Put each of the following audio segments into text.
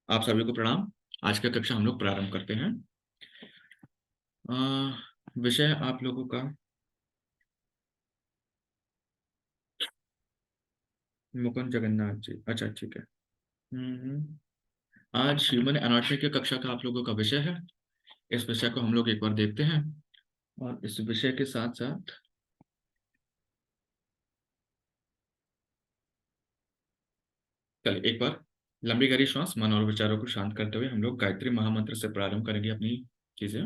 आप सभी को प्रणाम। आज का कक्षा हम लोग प्रारंभ करते हैं। अ, विषय आप लोगों का मुकुंद जगन्नाथ जी। अच्छा, ठीक है। आज ह्यूमन एनाटॉमी की कक्षा का आप लोगों का विषय है। इस विषय को हम लोग एक बार देखते हैं और इस विषय के साथ साथ चलिए एक बार लंबी गहरी श्वास, मन और विचारों को शांत करते हुए हम लोग गायत्री महामंत्र से प्रारंभ करेंगे अपनी चीजें।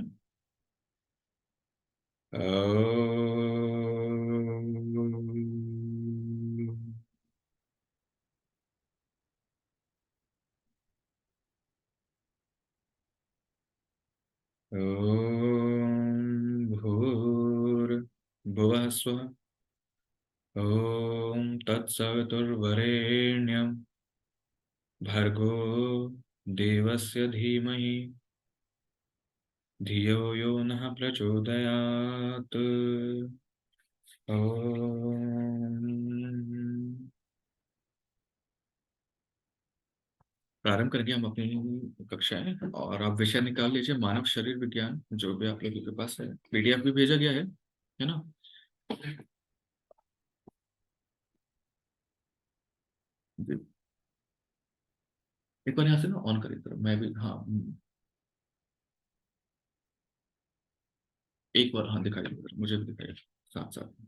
ॐ भूर्भुवः स्वः। ॐ तत्सवितुर्वरेण्यं भर्गो देवस्य धीमहि धियो यो नः प्रचोदयात्। ओम। प्रारंभ करेंगे हम अपनी कक्षाएं और आप विषय निकाल लीजिए मानव शरीर विज्ञान, जो भी आप लोगों के पास है। पीडीएफ भी भेजा गया है ना? जी। एक बार यहाँ से ना ऑन करिए जरा, मैं भी, हाँ। एक बार हाँ दिखाइए जरा, मुझे भी दिखाइए साथ साथ।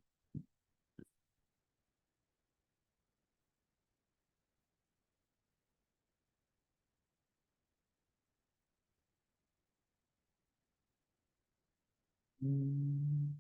हम्म।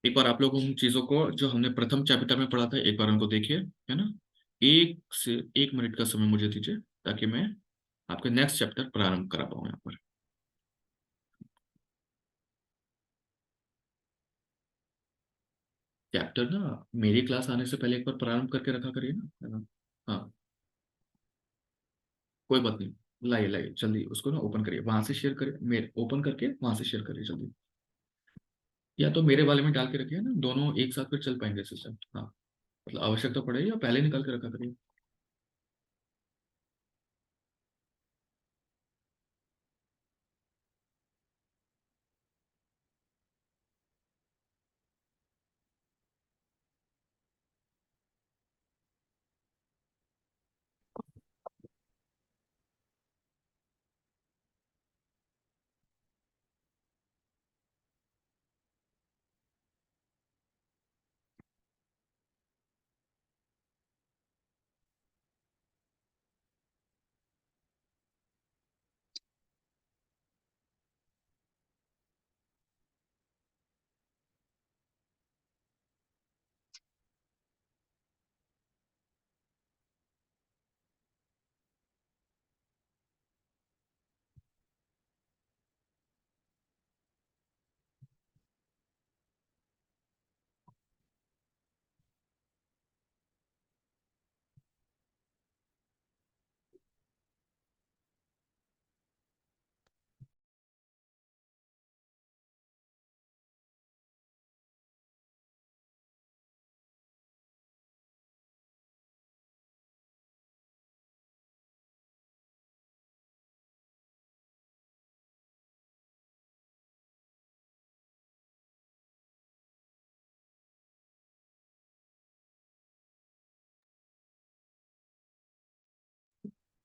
एक बार आप लोग उन चीजों को जो हमने प्रथम चैप्टर में पढ़ा था एक बार उनको देखिए, है ना? 1 से 1 मिनट का समय मुझे दीजिए ताकि मैं आपके नेक्स्ट चैप्टर प्रारंभ करा पाऊँ यहाँ पर। चैप्टर ना मेरी क्लास आने से पहले एक बार प्रारंभ करके रखा करिए ना, है ना? हाँ, कोई बात नहीं। लाइए लाइए जल्दी उसको ना ओपन करिए, वहां से शेयर करिए, मेरे ओपन करके वहां से शेयर करिए जल्दी। या तो मेरे वाले में डाल के रखिए ना, दोनों एक साथ फिर चल पाएंगे सिस्टम। हाँ, मतलब आवश्यकता पड़ेगी या पहले निकाल के रखा करिए।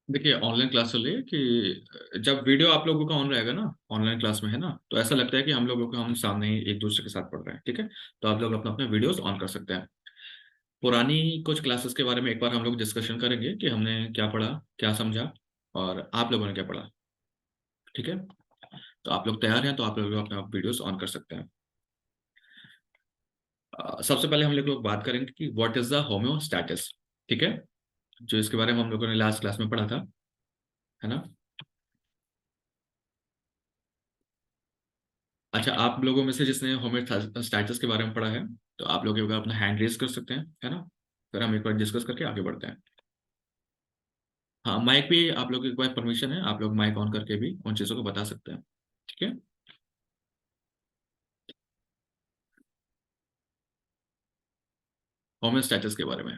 देखिए ऑनलाइन क्लास चल रही है कि जब वीडियो आप लोगों का ऑन रहेगा ना, ऑनलाइन क्लास में है ना, तो ऐसा लगता है कि हम लोगों को हम सामने ही एक दूसरे के साथ पढ़ रहे हैं। ठीक है, तो आप लोग अपने अपने वीडियोस ऑन कर सकते हैं। पुरानी कुछ क्लासेस के बारे में एक बार हम लोग डिस्कशन करेंगे कि हमने क्या पढ़ा, क्या समझा और आप लोगों ने क्या पढ़ा। ठीक है, तो आप लोग तैयार हैं तो आप लोग अपने आप वीडियोस ऑन कर सकते हैं। सबसे पहले हम लोग बात करेंगे कि व्हाट इज द होम्योस्टैटिस। ठीक है, जो इसके बारे में हम लोगों ने लास्ट क्लास में पढ़ा था, है ना? अच्छा, आप लोगों में से जिसने होम्योस्टैसिस के बारे में पढ़ा है, तो आप लोग एक बार अपना हैंड रेज कर सकते हैं, है ना? फिर हम एक बार डिस्कस करके आगे बढ़ते हैं। हाँ, माइक भी आप लोग एक बार परमिशन है, आप लोग माइक ऑन करके भी उन चीज़ों को बता सकते हैं। ठीक है। होम्योस्टैसिस के बारे में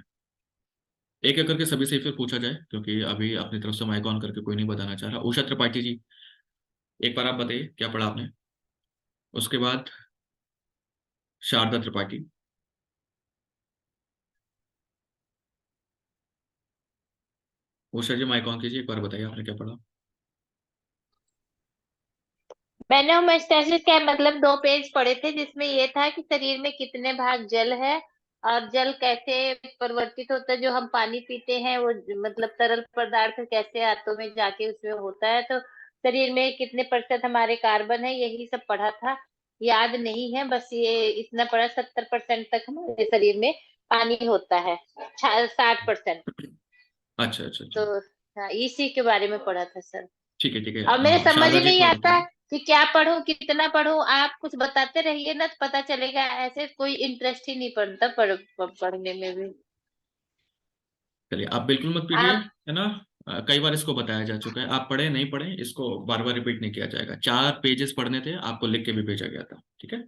एक एक करके सभी से फिर पूछा जाए, क्योंकि अभी अपनी तरफ से माइक ऑन करके कोई नहीं बताना चाह रहा। उषा त्रिपाठी जी, एक बार आप बताइए क्या पढ़ा आपने। उसके बाद शारदा त्रिपाठी। उषा जी माइक ऑन कीजिए, एक बार बताइए आपने क्या पढ़ा। मैंने होम्योस्टेसिस का मतलब 2 पेज पढ़े थे, जिसमें ये था कि शरीर में कितने भाग जल है और जल कैसे परिवर्तित होता है। जो हम पानी पीते हैं वो मतलब तरल पदार्थ कैसे आंतों में जाके उसमें होता है। तो शरीर में कितने प्रतिशत हमारे कार्बन है, यही सब पढ़ा था। याद नहीं है, बस ये इतना पढ़ा 70% तक हमारे शरीर में पानी होता है, 60%। अच्छा अच्छा अच्छा। तो हाँ, इसी के बारे में पढ़ा था सर। ठीक है ठीक है। अब मेरे समझ शारदा ही जी एक नहीं बार आता बताइए। कि क्या पढूं कितना पढूं। आप कुछ बताते रहिए ना, तो पता चलेगा। ऐसे कोई इंटरेस्ट ही नहीं पड़ता पढ़ने में भी। चलिए, आप बिल्कुल मत पीजिए, आप है ना? कई बार इसको बताया जा चुका है, आप पढ़े नहीं पढ़े इसको बार बार रिपीट नहीं किया जाएगा। 4 पेजेस पढ़ने थे, आपको लिख के भी भेजा गया था। ठीक है।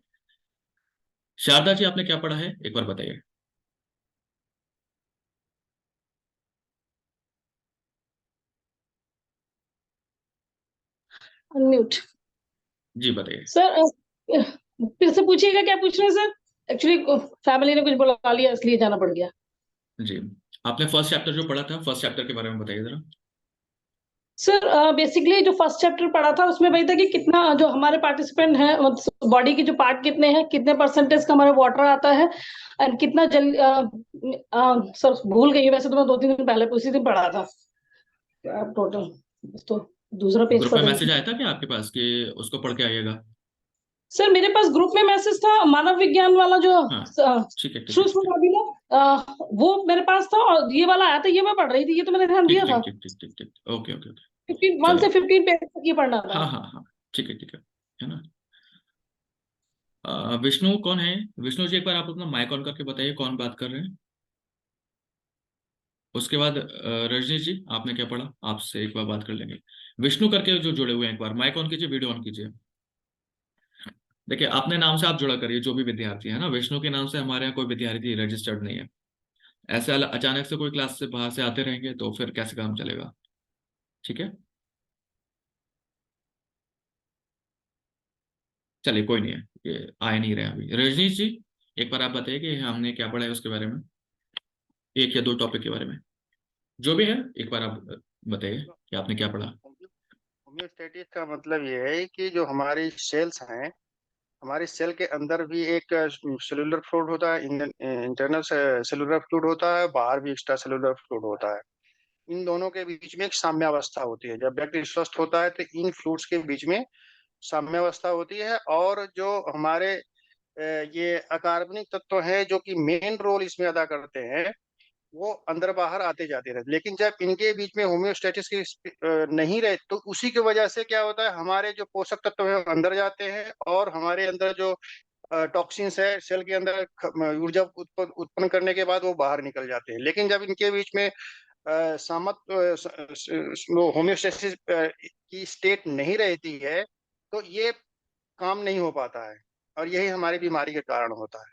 शारदा जी, आपने क्या पढ़ा है एक बार बताइए। अनम्यूट। जी बताइए। सर फिर से पूछिएगा, क्या पूछ रहे हैं सर? एक्चुअली फैमिली ने कुछ बुला लिया, इसलिए जाना पड़ गया। जी, आपने फर्स्ट चैप्टर जो पढ़ा था, फर्स्ट चैप्टर के बारे में बताइए जरा। सर बेसिकली जो फर्स्ट चैप्टर पढ़ा था उसमें वही था कि कितना जो हमारे पार्टिसिपेंट हैं, बॉडी के जो पार्ट कितने हैं, कितने परसेंटेज का हमारा वाटर आता है, एंड कितना जल सर भूल गई, वैसे तो मैं 2-3 दिन पहले उसी दिन पढ़ा था टोटल। तो दूसरा पेज ग्रुप में पढ़ रही मैसेज थी। आया था क्या आपके पास कि उसको पढ़ के आइएगा? सर मेरे पास ग्रुप में मैसेज था, मानव विज्ञान वाला जो हाँ, ठीक है ठीक है सूक्ष्म ठीक है वाली ना, वो मेरे पास था, और ये वाला आया था, ये मैं पढ़ रही थी, ये तो मैंने ध्यान ठीक दिया ठीक था। ठीक ठीक ठीक ठीक। Okay okay okay. 1 से 15 पेज तक ये पढ़ना था। हाँ हाँ हाँ, ठीक है ना? विष्णु कौन है? विष्णु जी, एक बार आप अपना माइक ऑन करके बताइए कौन बात कर रहे हैं। उसके बाद रजनीश जी, आपने क्या पढ़ा? आपसे एक बार बात कर लेंगे। विष्णु करके जो जुड़े हुए हैं, एक बार माइक ऑन कीजिए, वीडियो ऑन कीजिए। देखिए, अपने नाम से आप जुड़ा करिए, जो भी विद्यार्थी है ना, विष्णु के नाम से हमारे यहाँ कोई विद्यार्थी रजिस्टर्ड नहीं है। ऐसे अचानक से कोई क्लास से बाहर से आते रहेंगे तो फिर कैसे काम चलेगा? ठीक है। चलिए, कोई नहीं है, ये आए नहीं रहे अभी। रजनीश जी, एक बार आप बताइए कि हमने क्या पढ़ा है उसके बारे में, एक या दो टॉपिक के बारे में, जो भी है। एक बार आप बताइए कि आपने क्या पढ़ा। होम्योस्टेटिस का मतलब ये है कि जो हमारी सेल्स हैं, हमारे सेल के अंदर भी एक सेलुलर फ्लूइड होता है, इंटरनल सेलुलर फ्लूइड होता है, बाहर भी एक्स्ट्रा सेलुलर फ्लूइड होता है। इन दोनों के बीच में एक साम्यावस्था होती है। जब व्यक्ति स्वस्थ होता है तो इन फ्लूइड्स के बीच में साम्यावस्था होती है, और जो हमारे ये अकार्बनिक तत्व हैं जो कि मेन रोल इसमें अदा करते हैं, वो अंदर बाहर आते जाते रहते। लेकिन जब इनके बीच में होम्योस्टेटिस की नहीं रहे, तो उसी की वजह से क्या होता है, हमारे जो पोषक तत्व है वो अंदर जाते हैं, और हमारे अंदर जो टॉक्सिन्स है सेल के अंदर ऊर्जा उत्पन्न करने के बाद वो बाहर निकल जाते हैं। लेकिन जब इनके बीच में होम्योस्टेसिस की स्टेट नहीं रहती है, तो ये काम नहीं हो पाता है, और यही हमारी बीमारी के कारण होता है।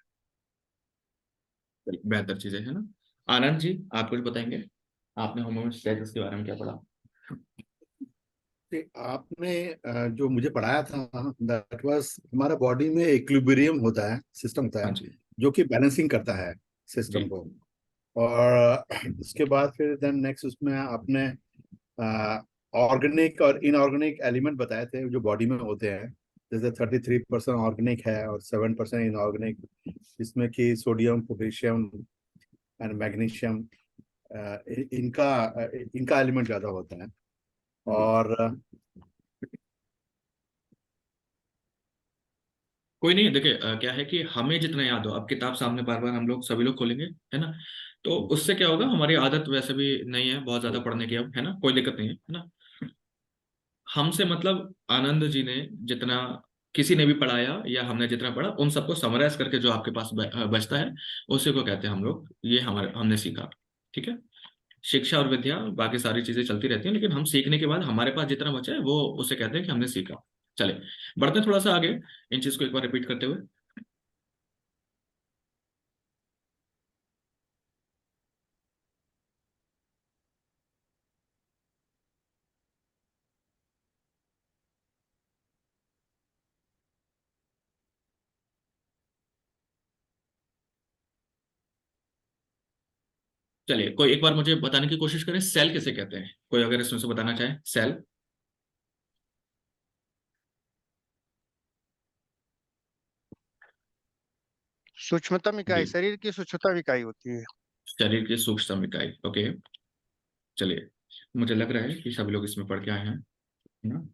बेहतर चीजें है ना। आनंद जी, आप कुछ बताएंगे, आपने होमोस्टैसिस के बारे में क्या पढ़ा? आपने जो मुझे पढ़ाया था, दैट वाज हमारा बॉडी में इक्विलिब्रियम होता है, सिस्टम होता हाँ है जी। जो कि बैलेंसिंग करता है जी। सिस्टम को। और उसके बाद फिर देन नेक्स्ट उसमें आपने ऑर्गेनिक और इनऑर्गेनिक एलिमेंट बताए थे जो बॉडी में होते हैं। जैसे 33% ऑर्गेनिक है और 7% इनऑर्गेनिक, जिसमें कि सोडियम, पोटेशियम एंड मैग्नीशियम, इनका इनका एलिमेंट ज़्यादा होता है। जी, और कोई नहीं। देखिए, क्या है कि हमें जितना याद हो, अब किताब सामने बार बार हम लोग सभी लोग खोलेंगे, है ना? तो उससे क्या होगा, हमारी आदत वैसे भी नहीं है बहुत ज्यादा पढ़ने की अब, है ना? कोई दिक्कत नहीं है ना। हमसे मतलब आनंद जी ने जितना किसी ने भी पढ़ाया या हमने जितना पढ़ा उन सबको समराइज करके जो आपके पास बचता है, उसी को कहते हैं हम लोग, ये हमारे हमने सीखा। ठीक है, शिक्षा और विद्या बाकी सारी चीजें चलती रहती हैं, लेकिन हम सीखने के बाद हमारे पास जितना बचा है वो उसे कहते हैं कि हमने सीखा। चले बढ़ते हैं थोड़ा सा आगे, इन चीज को एक बार रिपीट करते हुए। चलिए कोई एक बार मुझे बताने की कोशिश करें, सेल किसे कहते हैं, कोई अगर इसमें से बताना चाहे, सेल। सूक्ष्मतम इकाई, जी, शरीर की सूक्ष्मतम इकाई होती है। शरीर की सूक्ष्म इकाई। ओके, चलिए, मुझे लग रहा है कि सभी लोग इसमें पढ़ के आए हैं, है ना।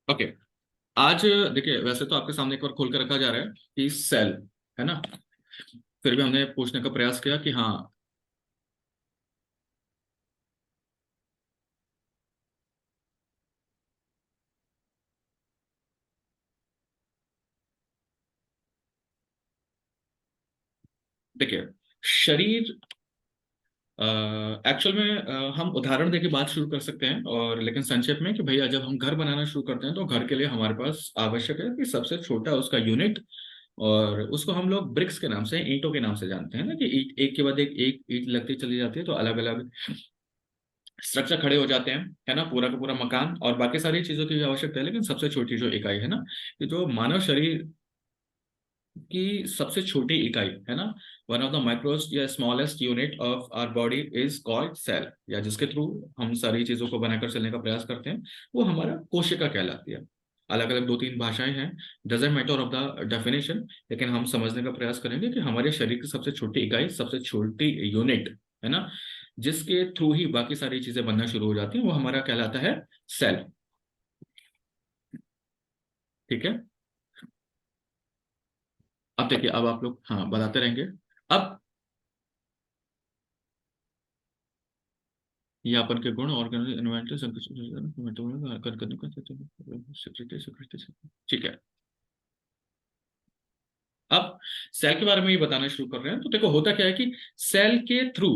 ओके, आज देखिए, वैसे तो आपके सामने एक बार खोल कर रखा जा रहा है कि सेल, है ना, फिर भी हमने पूछने का प्रयास किया कि हाँ, देखिए, शरीर एक्चुअल में हम उदाहरण देके बात शुरू कर सकते हैं, और लेकिन संक्षेप में कि भैया जब हम घर बनाना शुरू करते हैं तो घर के लिए हमारे पास आवश्यक है कि सबसे छोटा उसका यूनिट, और उसको हम लोग ब्रिक्स के नाम से, ईंटों के नाम से जानते हैं ना, कि ईंट एक के बाद एक ईंट लगती चली जाती है तो अलग अलग स्ट्रक्चर खड़े हो जाते हैं, है ना, पूरा का पूरा मकान, और बाकी सारी चीजों की भी आवश्यकता है, लेकिन सबसे छोटी जो इकाई है ना, कि जो मानव शरीर की सबसे छोटी इकाई है ना, वन ऑफ द माइक्रोस्ट या smallest unit of our body is called cell, या जिसके थ्रू हम सारी चीजों को बनाकर चलने का प्रयास करते हैं, वो हमारा कोशिका कहलाती है। अलग अलग दो तीन भाषाएं हैं, doesn't matter of the definition, लेकिन हम समझने का प्रयास करेंगे कि हमारे शरीर की सबसे छोटी इकाई, सबसे छोटी यूनिट, है ना, जिसके थ्रू ही बाकी सारी चीजें बनना शुरू हो जाती हैं, वो हमारा कहलाता है सेल। ठीक है, अब देखिए, अब आप लोग हाँ बताते रहेंगे। अब ये अपन के गुण, ऑर्गेनिक एनवायरमेंटल ठीक है। अब सेल के बारे में ये बताना शुरू कर रहे हैं, तो देखो होता क्या है कि सेल के थ्रू,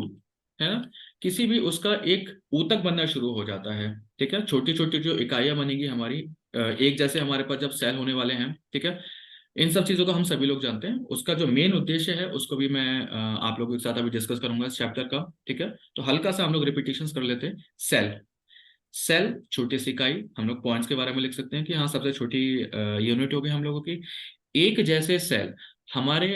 है ना, किसी भी उसका एक ऊतक बनना शुरू हो जाता है। ठीक है, छोटी छोटी जो इकाइयां बनेगी हमारी, एक जैसे हमारे पास जब सेल होने वाले हैं, ठीक है, इन सब चीजों को हम सभी लोग जानते हैं। उसका जो मेन उद्देश्य है उसको भी मैं आप लोगों के साथ अभी डिस्कस करूंगा इस चैप्टर का। ठीक है, तो हल्का सा हम लोग रिपीटेशन कर लेते हैं। सेल, सेल छोटी सी इकाई, हम लोग पॉइंट्स के बारे में लिख सकते हैं कि हाँ सबसे छोटी यूनिट होगी हम लोगों की। एक जैसे सेल हमारे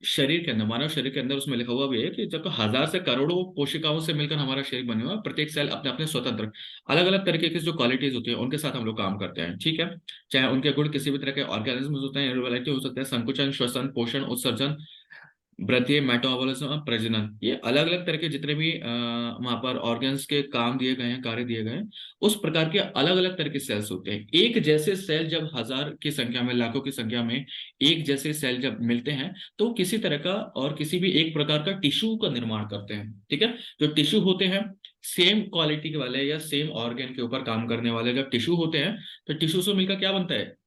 शरीर के अंदर, मानव शरीर के अंदर, उसमें लिखा हुआ भी है कि जब तो हजार से करोड़ों कोशिकाओं से मिलकर हमारा शरीर बने हुआ है, प्रत्येक सेल अपने अपने स्वतंत्र अलग अलग तरीके की जो क्वालिटीज होती है उनके साथ हम लोग काम करते हैं। ठीक है, चाहे उनके गुण किसी भी तरह के ऑर्गेनिज्म होते हैं, वैरायटी हो सकता है, संकुचन, श्वसन, पोषण, उत्सर्जन, वृद्धि, मेटाबॉलिज्म और प्रजनन, ये अलग अलग तरह के जितने भी वहां पर ऑर्गन्स के काम दिए गए हैं, कार्य दिए गए हैं, उस प्रकार के अलग अलग तरह के सेल्स होते हैं। एक जैसे सेल जब हजार की संख्या में, लाखों की संख्या में एक जैसे सेल जब मिलते हैं, तो किसी तरह का और किसी भी एक प्रकार का टिश्यू का निर्माण करते हैं। ठीक है, जो टिश्यू होते हैं, सेम क्वालिटी के वाले या सेम ऑर्गन के ऊपर काम करने वाले जब टिश्यू होते हैं, तो टिश्यू से मिलकर क्या बनता है,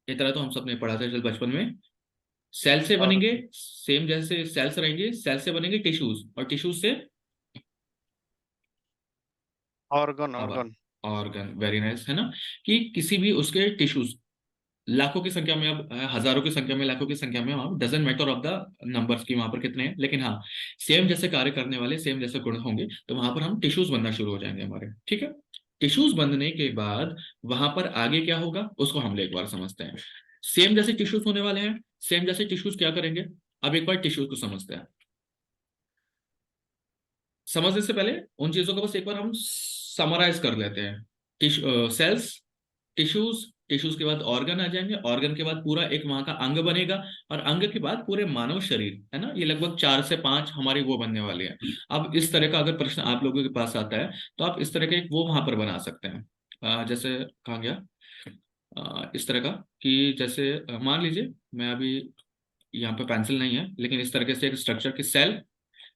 ये तरह तो हम सब ने पढ़ा था जब बचपन में, सेल से और बनेंगे, सेम जैसे सेल्स रहेंगे, सेल से बनेंगे टिश्यूज, और टिश्यूज से ऑर्गन, अब ऑर्गन। ऑर्गन। वेरी नाइस, है ना, कि किसी भी उसके टिश्यूज लाखों की संख्या में, अब हजारों की संख्या में, लाखों की संख्या में, वहां doesn't matter of the numbers की वहां पर कितने हैं, लेकिन हाँ सेम जैसे कार्य करने वाले, सेम जैसे गुण होंगे, तो वहां पर हम टिश्यूज बनना शुरू हो जाएंगे हमारे। ठीक है, टिश्यूज बनने के बाद वहां पर आगे क्या होगा उसको हम लोग एक बार समझते हैं। सेम जैसे टिश्यूज होने वाले हैं, सेम जैसे टिश्यूज क्या करेंगे, अब एक बार टिश्यूज को समझते हैं। समझने से पहले उन चीजों को बस एक बार हम समराइज कर लेते हैं। सेल्स, टिश्यूज, टिश्यूज के बाद ऑर्गन आ जाएंगे, ऑर्गन के बाद पूरा एक वहां का अंग बनेगा, और अंग के बाद पूरे मानव शरीर, है ना। ये लगभग 4 से 5 हमारी वो बनने वाली है। अब इस तरह का अगर प्रश्न आप लोगों के पास आता है तो आप इस तरह के एक वो वहां पर बना सकते हैं। जैसे कहा गया इस तरह का कि जैसे मान लीजिए मैं अभी यहाँ पे पेंसिल नहीं है, लेकिन इस तरीके से एक स्ट्रक्चर की सेल,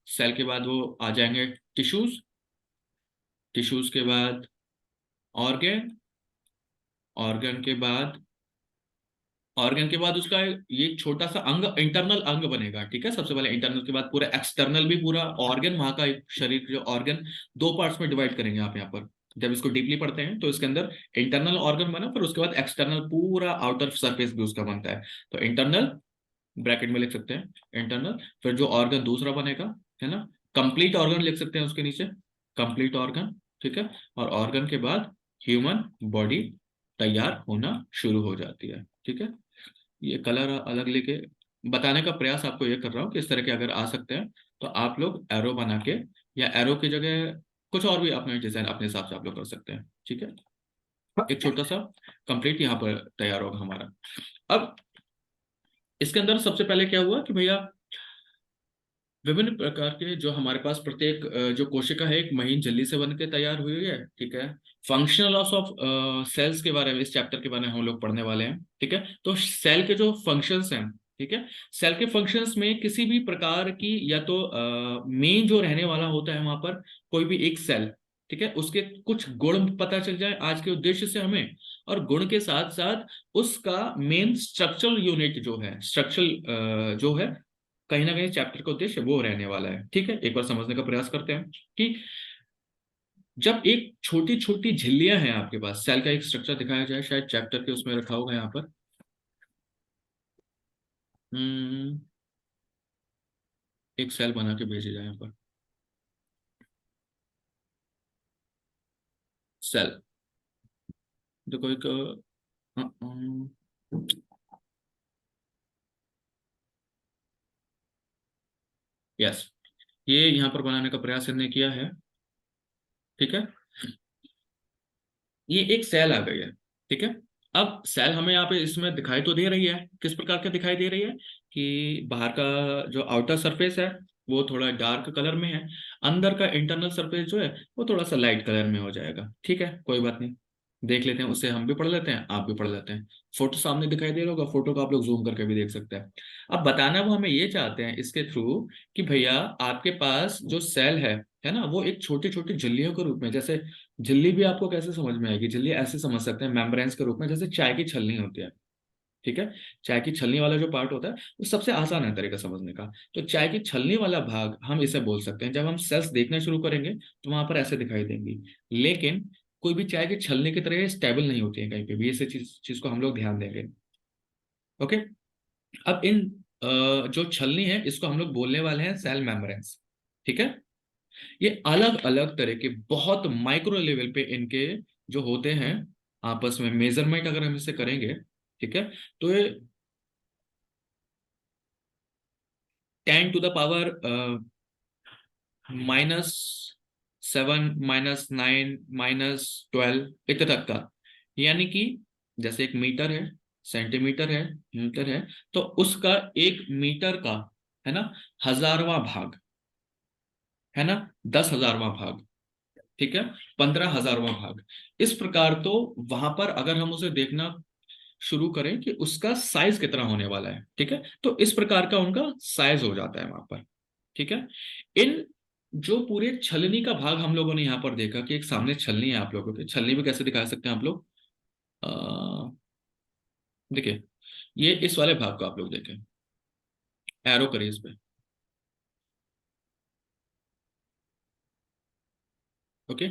सेल के बाद वो आ जाएंगे टिश्यूज, टिश्यूज के बाद ऑर्गन, ऑर्गन के बाद, ऑर्गन के बाद उसका ये एक छोटा सा अंग, इंटरनल अंग बनेगा, ठीक है। सबसे पहले इंटरनल के बाद पूरा एक्सटर्नल भी पूरा ऑर्गन, वहां का एक शरीर जो ऑर्गन 2 पार्ट्स में डिवाइड करेंगे आप यहाँ पर। जब इसको डीपली पढ़ते हैं तो इसके अंदर इंटरनल ऑर्गन बना, फिर उसके बाद एक्सटर्नल पूरा आउटर सरफेस भी उसका बनता है। तो इंटरनल ब्रैकेट में लिख सकते हैं इंटरनल, फिर जो ऑर्गन दूसरा बनेगा, है ना, कंप्लीट ऑर्गन लिख सकते हैं उसके नीचे, कंप्लीट ऑर्गन, ठीक है। और ऑर्गन के बाद ह्यूमन बॉडी तैयार होना शुरू हो जाती है, ठीक है। ये कलर अलग लेके बताने का प्रयास आपको ये कर रहा हूँ कि इस तरह के अगर आ सकते हैं तो आप लोग एरो बना के, या एरो की जगह कुछ और भी अपने डिजाइन अपने हिसाब से आप लोग कर सकते हैं, ठीक है। एक छोटा सा कंप्लीट यहाँ पर तैयार होगा हमारा। अब इसके अंदर सबसे पहले क्या हुआ कि भैया विभिन्न प्रकार के जो हमारे पास प्रत्येक जो कोशिका है एक महीन झिल्ली से बन के तैयार हुई है, ठीक है। फंक्शनल लॉस ऑफ सेल्स के बारे में इस चैप्टर के बारे में हम लोग पढ़ने वाले हैं, ठीक है। तो सेल के जो फंक्शंस हैं, ठीक है, सेल के फंक्शंस में किसी भी प्रकार की या तो मेन जो रहने वाला होता है वहां पर कोई भी एक सेल, ठीक है, उसके कुछ गुण पता चल जाए आज के उद्देश्य से हमें, और गुण के साथ साथ उसका मेन स्ट्रक्चरल यूनिट जो है, स्ट्रक्चरल जो है, कहीं ना कहीं चैप्टर का उद्देश्य वो रहने वाला है, ठीक है। एक बार समझने का प्रयास करते हैं कि जब एक छोटी छोटी झिल्लियां हैं आपके पास, सेल का एक स्ट्रक्चर दिखाया जाए, शायद चैप्टर के उसमें रखा होगा यहाँ पर। एक सेल बना के भेजे जाए यहाँ पर, सेल देखो एक यस, ये यहाँ पर बनाने का प्रयास हमने किया है, ठीक है। ये एक सेल आ गई है, ठीक है। अब सेल हमें यहाँ पे इसमें दिखाई तो दे रही है, किस प्रकार का दिखाई दे रही है कि बाहर का जो आउटर सरफेस है वो थोड़ा डार्क कलर में है, अंदर का इंटरनल सरफेस जो है वो थोड़ा सा लाइट कलर में हो जाएगा, ठीक है। कोई बात नहीं, देख लेते हैं, उससे हम भी पढ़ लेते हैं, आप भी पढ़ लेते हैं। फोटो सामने दिखाई दे रहा होगा, फोटो को आप लोग जूम करके भी देख सकते हैं। अब बताना वो हमें ये चाहते हैं इसके थ्रू कि भैया आपके पास जो सेल है ना, वो एक छोटी छोटी झिल्लियों के रूप में, जैसे झिल्ली भी आपको कैसे समझ में आएगी, झिल्ली ऐसे समझ सकते हैं मेम्ब्रेन्स के रूप में, जैसे चाय की छलनी होती है, ठीक है। चाय की छलनी वाला जो पार्ट होता है वो सबसे आसान है तरीका समझने का। तो चाय की छलनी वाला भाग हम इसे बोल सकते हैं। जब हम सेल्स देखना शुरू करेंगे तो वहां पर ऐसे दिखाई देंगी, लेकिन कोई भी चाय की छलनी की तरह स्टेबल नहीं होती है कहीं पे भी, इस चीज को हम लोग ध्यान देंगे, ओके। अब इन जो छलनी है इसको हम लोग बोलने वाले हैं सेल मेम्ब्रेन्स, ठीक है। ये अलग अलग तरह के बहुत माइक्रो लेवल पे इनके जो होते हैं आपस में मेजरमेंट अगर हम इसे करेंगे, ठीक है, तो ये 10 टू द पावर -7 -9 -12 इतने तक का, यानी कि जैसे एक मीटर है, सेंटीमीटर है, मीटर है, तो उसका 1 मीटर का, है ना, 1000वां भाग, है ना, 10,000वां भाग, ठीक है, 15,000वां भाग, इस प्रकार। तो वहां पर अगर हम उसे देखना शुरू करें कि उसका साइज कितना होने वाला है, ठीक है, तो इस प्रकार का उनका साइज हो जाता है वहां पर, ठीक है। इन जो पूरे छलनी का भाग हम लोगों ने यहाँ पर देखा कि एक सामने छलनी है, आप लोगों के छलनी भी कैसे दिखा सकते हैं आप लोग, देखिए ये इस वाले भाग को आप लोग देखें, एरो करिए इस पे, ओके।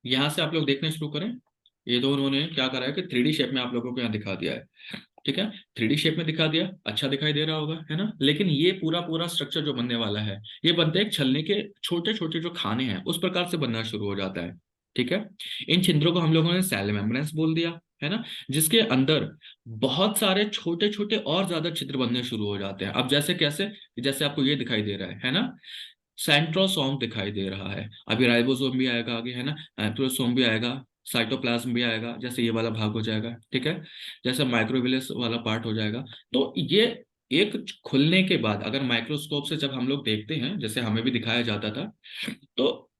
यहां से आप लोग देखना शुरू करें, ये तो उन्होंने क्या करा है कि 3D शेप में आप लोगों को यहाँ दिखा दिया है, ठीक है। 3D शेप में दिखा दिया, अच्छा दिखाई दे रहा होगा, है ना। लेकिन ये पूरा पूरा स्ट्रक्चर जो बनने वाला है ये बनते हैं छलनी के छोटे छोटे जो खाने हैं उस प्रकार से बनना शुरू हो जाता है, ठीक है। इन छिद्रों को हम लोगों ने सेल मेम्ब्रेन्स बोल दिया, है ना, जिसके अंदर बहुत सारे छोटे छोटे और ज्यादा छिद्र बनने शुरू हो जाते हैं। अब जैसे कैसे, जैसे आपको ये दिखाई दे रहा है ना, सेंट्रोसोम दिखाई दे रहा है, अभी राइबोसोम भी आएगा आगे, है ना, एंट्रोसोम भी आएगा, साइटोप्लाज्म भी आएगा, जैसे ये वाला भाग हो जाएगा, ठीक है, जैसे माइक्रोविलेस वाला पार्ट हो जाएगा। तो ये एक खुलने के बाद अगर माइक्रोस्कोप से जब हम लोग देखते हैं, जैसे हमें भी दिखाया जाता था, तो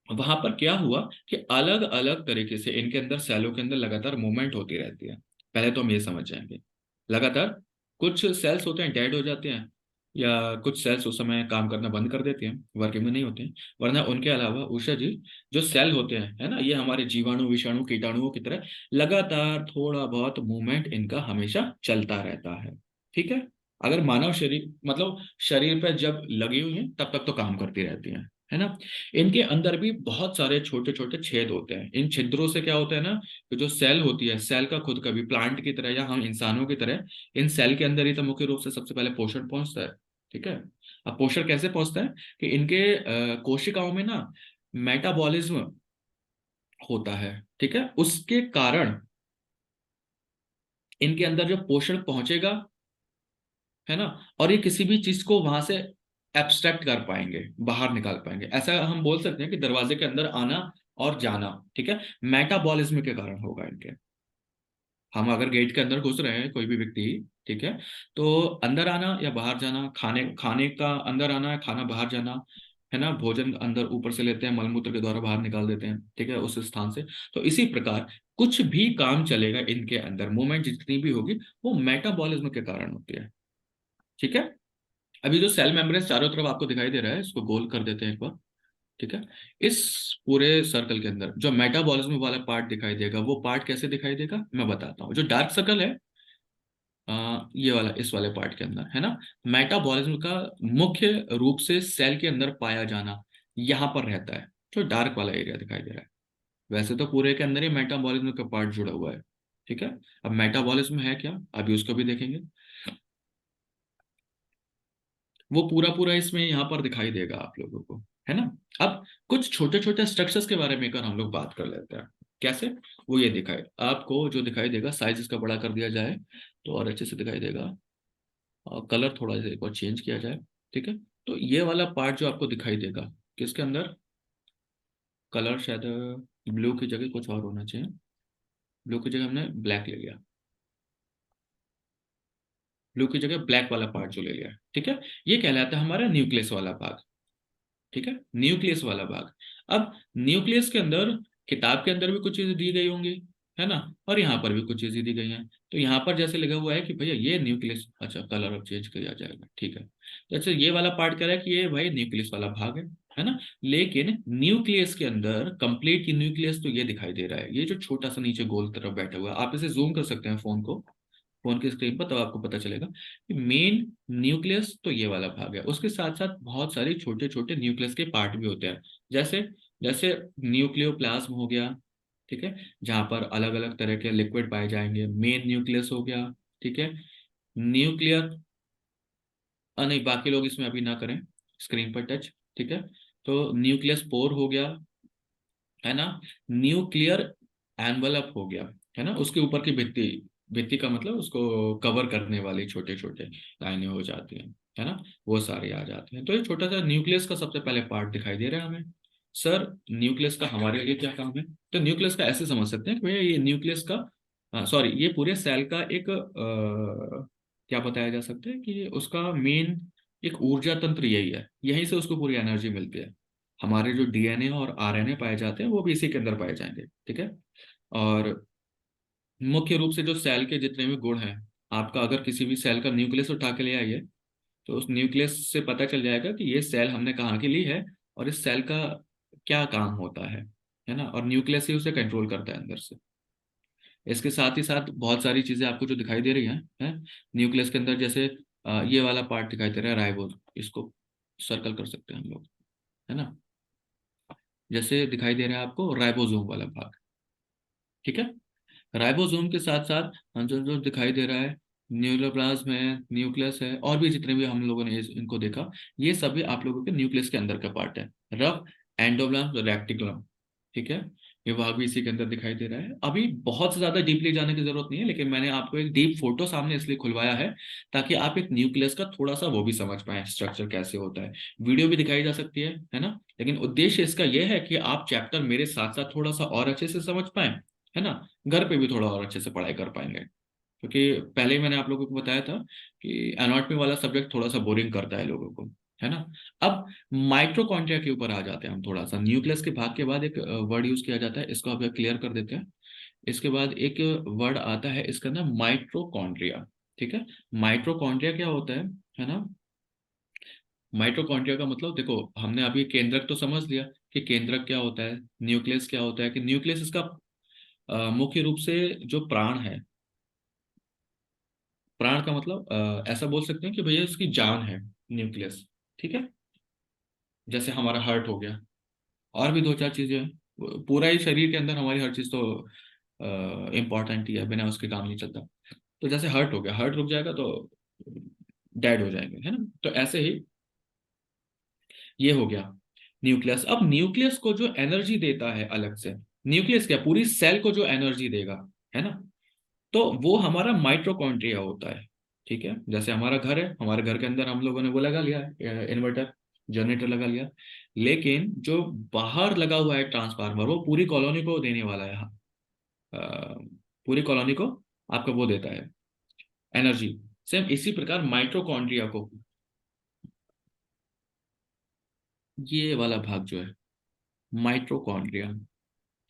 वहां पर क्या हुआ कि अलग अलग तरीके से इनके अंदर सेलों के अंदर लगातार मूवमेंट होती रहती है। पहले तो हम ये समझ जाएंगे, लगातार कुछ सेल्स होते हैं डेड हो जाते हैं, या कुछ सेल्स उस समय काम करना बंद कर देते हैं, वर्किंग में नहीं होते हैं। वरना उनके अलावा उषा जी, जो सेल होते हैं, है ना, ये हमारे जीवाणु विषाणु कीटाणुओं की तरह लगातार थोड़ा बहुत मूवमेंट इनका हमेशा चलता रहता है, ठीक है। अगर मानव शरीर मतलब शरीर पर जब लगी हुई है तब तक तो काम करती रहती है ना। इनके अंदर भी बहुत सारे छोटे छोटे छेद होते हैं। इन छिद्रों से क्या होता है ना, कि जो सेल होती है, सेल का खुद का भी प्लांट की तरह या हम इंसानों की तरह इन सेल के अंदर ही तो मुख्य रूप से सबसे पहले पोषण पहुंचता है, ठीक है। अब पोषण कैसे पहुंचता है कि इनके कोशिकाओं में ना मेटाबॉलिज्म होता है, ठीक है। उसके कारण इनके अंदर जो पोषण पहुंचेगा, है ना, और ये किसी भी चीज को वहां से एब्स्ट्रैक्ट कर पाएंगे, बाहर निकाल पाएंगे। ऐसा हम बोल सकते हैं कि दरवाजे के अंदर आना और जाना, ठीक है, मेटाबॉलिज्म के कारण होगा इनके। हम अगर गेट के अंदर घुस रहे हैं कोई भी व्यक्ति, ठीक है, तो अंदर आना या बाहर जाना, खाने खाने का अंदर आना है, खाना बाहर जाना, है ना, भोजन अंदर ऊपर से लेते हैं, मलमूत्र के द्वारा बाहर निकाल देते हैं, ठीक है, उस स्थान से। तो इसी प्रकार कुछ भी काम चलेगा इनके अंदर, मूवमेंट जितनी भी होगी वो मेटाबॉलिज्म के कारण होती है, ठीक है। अभी जो सेल मेम्ब्रेन चारों तरफ आपको दिखाई दे रहा है, इसको गोल कर देते हैं एक बार, ठीक है। इस पूरे सर्कल के अंदर जो मेटाबॉलिज्म वाला पार्ट दिखाई देगा, वो पार्ट कैसे दिखाई देगा मैं बताता हूँ। जो डार्क सर्कल है, ये वाला, इस वाले पार्ट के अंदर, है ना, मेटाबॉलिज्म का मुख्य रूप से सेल के अंदर पाया जाना यहाँ पर रहता है, जो डार्क वाला एरिया दिखाई दे रहा है। वैसे तो पूरे के अंदर ही मेटाबॉलिज्म का पार्ट जुड़ा हुआ है, ठीक है। अब मेटाबॉलिज्म है क्या, अभी उसको भी देखेंगे। वो पूरा पूरा इसमें यहाँ पर दिखाई देगा आप लोगों को, है ना। अब कुछ छोटे छोटे स्ट्रक्चर्स के बारे में कर हम लोग बात कर लेते हैं। कैसे, वो ये दिखाए आपको, जो दिखाई देगा साइज इसका बड़ा कर दिया जाए तो और अच्छे से दिखाई देगा, और कलर थोड़ा सा एक बार चेंज किया जाए, ठीक है। तो ये वाला पार्ट जो आपको दिखाई देगा, किसके अंदर कलर शायद ब्लू की जगह कुछ और होना चाहिए, ब्लू की जगह हमने ब्लैक ले लिया, ब्लू की जगह ब्लैक वाला पार्ट जो ले लिया, ठीक है। ये कहलाता है हमारा न्यूक्लियस वाला भाग, ठीक है, न्यूक्लियस वाला भाग। अब न्यूक्लियस के अंदर, किताब के अंदर भी कुछ चीजें दी गई होंगी, है ना, और यहाँ पर भी कुछ चीजें दी गई हैं। तो यहाँ पर जैसे लगा हुआ है कि भैया ये न्यूक्लियस, अच्छा कलर अब चेंज किया जाएगा, ठीक है। जैसे ये वाला पार्ट कह रहा है कि ये भाई न्यूक्लियस वाला भाग है ना। लेकिन न्यूक्लियस के अंदर कंप्लीट न्यूक्लियस तो ये दिखाई दे रहा है, ये जो छोटा सा नीचे गोल तरफ बैठा हुआ है, आप इसे जूम कर सकते हैं फोन को, फोन की स्क्रीन पर, तब आपको पता चलेगा कि मेन न्यूक्लियस तो ये वाला भाग है। उसके साथ साथ बहुत सारे छोटे छोटे न्यूक्लियस के पार्ट भी होते हैं, जैसे जैसे न्यूक्लियोप्लाज्म हो गया, ठीक है, जहां पर अलग अलग तरह के लिक्विड पाए जाएंगे। मेन न्यूक्लियस हो गया, ठीक है, न्यूक्लियर, नहीं बाकी लोग इसमें अभी ना करें स्क्रीन पर टच, ठीक है। तो न्यूक्लियस पोर हो गया, है ना, न्यूक्लियर एनवलप हो गया, है ना, उसके ऊपर की भित्ति, भित्ति का मतलब उसको कवर करने वाली छोटे छोटे लाइनें हो जाती हैं, है ना, वो सारे आ जाते हैं। तो ये छोटा सा न्यूक्लियस का सबसे पहले पार्ट दिखाई दे रहा है हमें। सर न्यूक्लियस का हमारे लिए क्या काम है, तो न्यूक्लियस का ऐसे समझ सकते हैं कि भैया ये न्यूक्लियस का, सॉरी, ये पूरे सेल का एक क्या बताया जा सकता है कि उसका मेन एक ऊर्जा तंत्र यही है, यहीं से उसको पूरी एनर्जी मिलती है। हमारे जो डीएनए और आरएनए पाए जाते हैं वो भी इसी के अंदर पाए जाएंगे, ठीक है। और मुख्य रूप से जो सेल के जितने भी गुण हैं, आपका अगर किसी भी सेल का न्यूक्लियस उठा के ले आइए, तो उस न्यूक्लियस से पता चल जाएगा कि ये सेल हमने कहाँ की ली है और इस सेल का क्या काम होता है ना, और न्यूक्लियस ही उसे कंट्रोल करता है अंदर से। इसके साथ ही साथ बहुत सारी चीजें आपको जो दिखाई दे रही हैं न्यूक्लियस के अंदर, जैसे ये वाला पार्ट दिखाई दे रहा है राइबोज, इसको सर्कल कर सकते हैं हम लोग, है ना, जैसे दिखाई दे रहा है आपको राइबोसोम वाला भाग, ठीक है। राइबोसोम के साथ साथ जो जो दिखाई दे रहा है, न्यूक्लियोप्लाज्म है, न्यूक्लियस है, और भी जितने भी हम लोगों ने इनको देखा, ये सभी आप लोगों के न्यूक्लियस के अंदर का पार्ट है। रफ, एंडोप्लाज्म, रेक्टिकुलम, ठीक है, ये भाग भी इसी के अंदर दिखाई दे रहा है। अभी बहुत से ज्यादा डीपली जाने की जरूरत नहीं है, लेकिन मैंने आपको एक डीप फोटो सामने इसलिए खुलवाया है ताकि आप एक न्यूक्लियस का थोड़ा सा वो भी समझ पाए, स्ट्रक्चर कैसे होता है। वीडियो भी दिखाई जा सकती है ना, लेकिन उद्देश्य इसका यह है कि आप चैप्टर मेरे साथ साथ थोड़ा सा और अच्छे से समझ पाएं, है ना, घर पे भी थोड़ा और अच्छे से पढ़ाई कर पाएंगे। क्योंकि पहले ही मैंने आप लोगों को बताया था कि एनाटॉमी वाला सब्जेक्ट थोड़ा सा बोरिंग करता है लोगों को, है ना। अब माइटोकॉन्ड्रिया के ऊपर आ जाते हैं हम थोड़ा सा। न्यूक्लियस के भाग के बाद एक वर्ड यूज किया जाता है, इसको आप क्लियर कर देते हैं। इसके बाद एक वर्ड आता है इसका नाम माइट्रोकॉन्ड्रिया, ठीक है। माइट्रोकॉन्ड्रिया क्या होता है ना। माइटोकॉन्ड्रिया का मतलब देखो, हमने अभी केंद्रक तो समझ लिया कि केंद्रक क्या होता है, न्यूक्लियस क्या होता है, कि न्यूक्लियस इसका मुख्य रूप से जो प्राण है, प्राण का मतलब ऐसा बोल सकते हैं कि भैया इसकी जान है न्यूक्लियस, ठीक है। जैसे हमारा हार्ट हो गया, और भी दो चार चीजें हैं। पूरा ही शरीर के अंदर हमारी हर चीज तो इम्पोर्टेंट ही है, बिना उसके काम नहीं चलता। तो जैसे हार्ट हो गया, हार्ट रुक जाएगा तो डेड हो जाएंगे, है ना। तो ऐसे ही ये हो गया न्यूक्लियस। अब न्यूक्लियस को जो एनर्जी देता है अलग से, न्यूक्लियस क्या, पूरी सेल को जो एनर्जी देगा, है ना, तो वो हमारा माइटोकॉन्ड्रिया होता है, ठीक है। जैसे हमारा घर है, हमारे घर के अंदर हम लोगों ने वो लगा लिया है, इन्वर्टर, जनरेटर लगा लिया। लेकिन जो बाहर लगा हुआ है ट्रांसफार्मर, वो पूरी कॉलोनी को देने वाला है। पूरी कॉलोनी को आपका वो देता है एनर्जी। सेम इसी प्रकार माइटोकॉन्ड्रिया को, ये वाला भाग जो है माइटोकॉन्ड्रिया,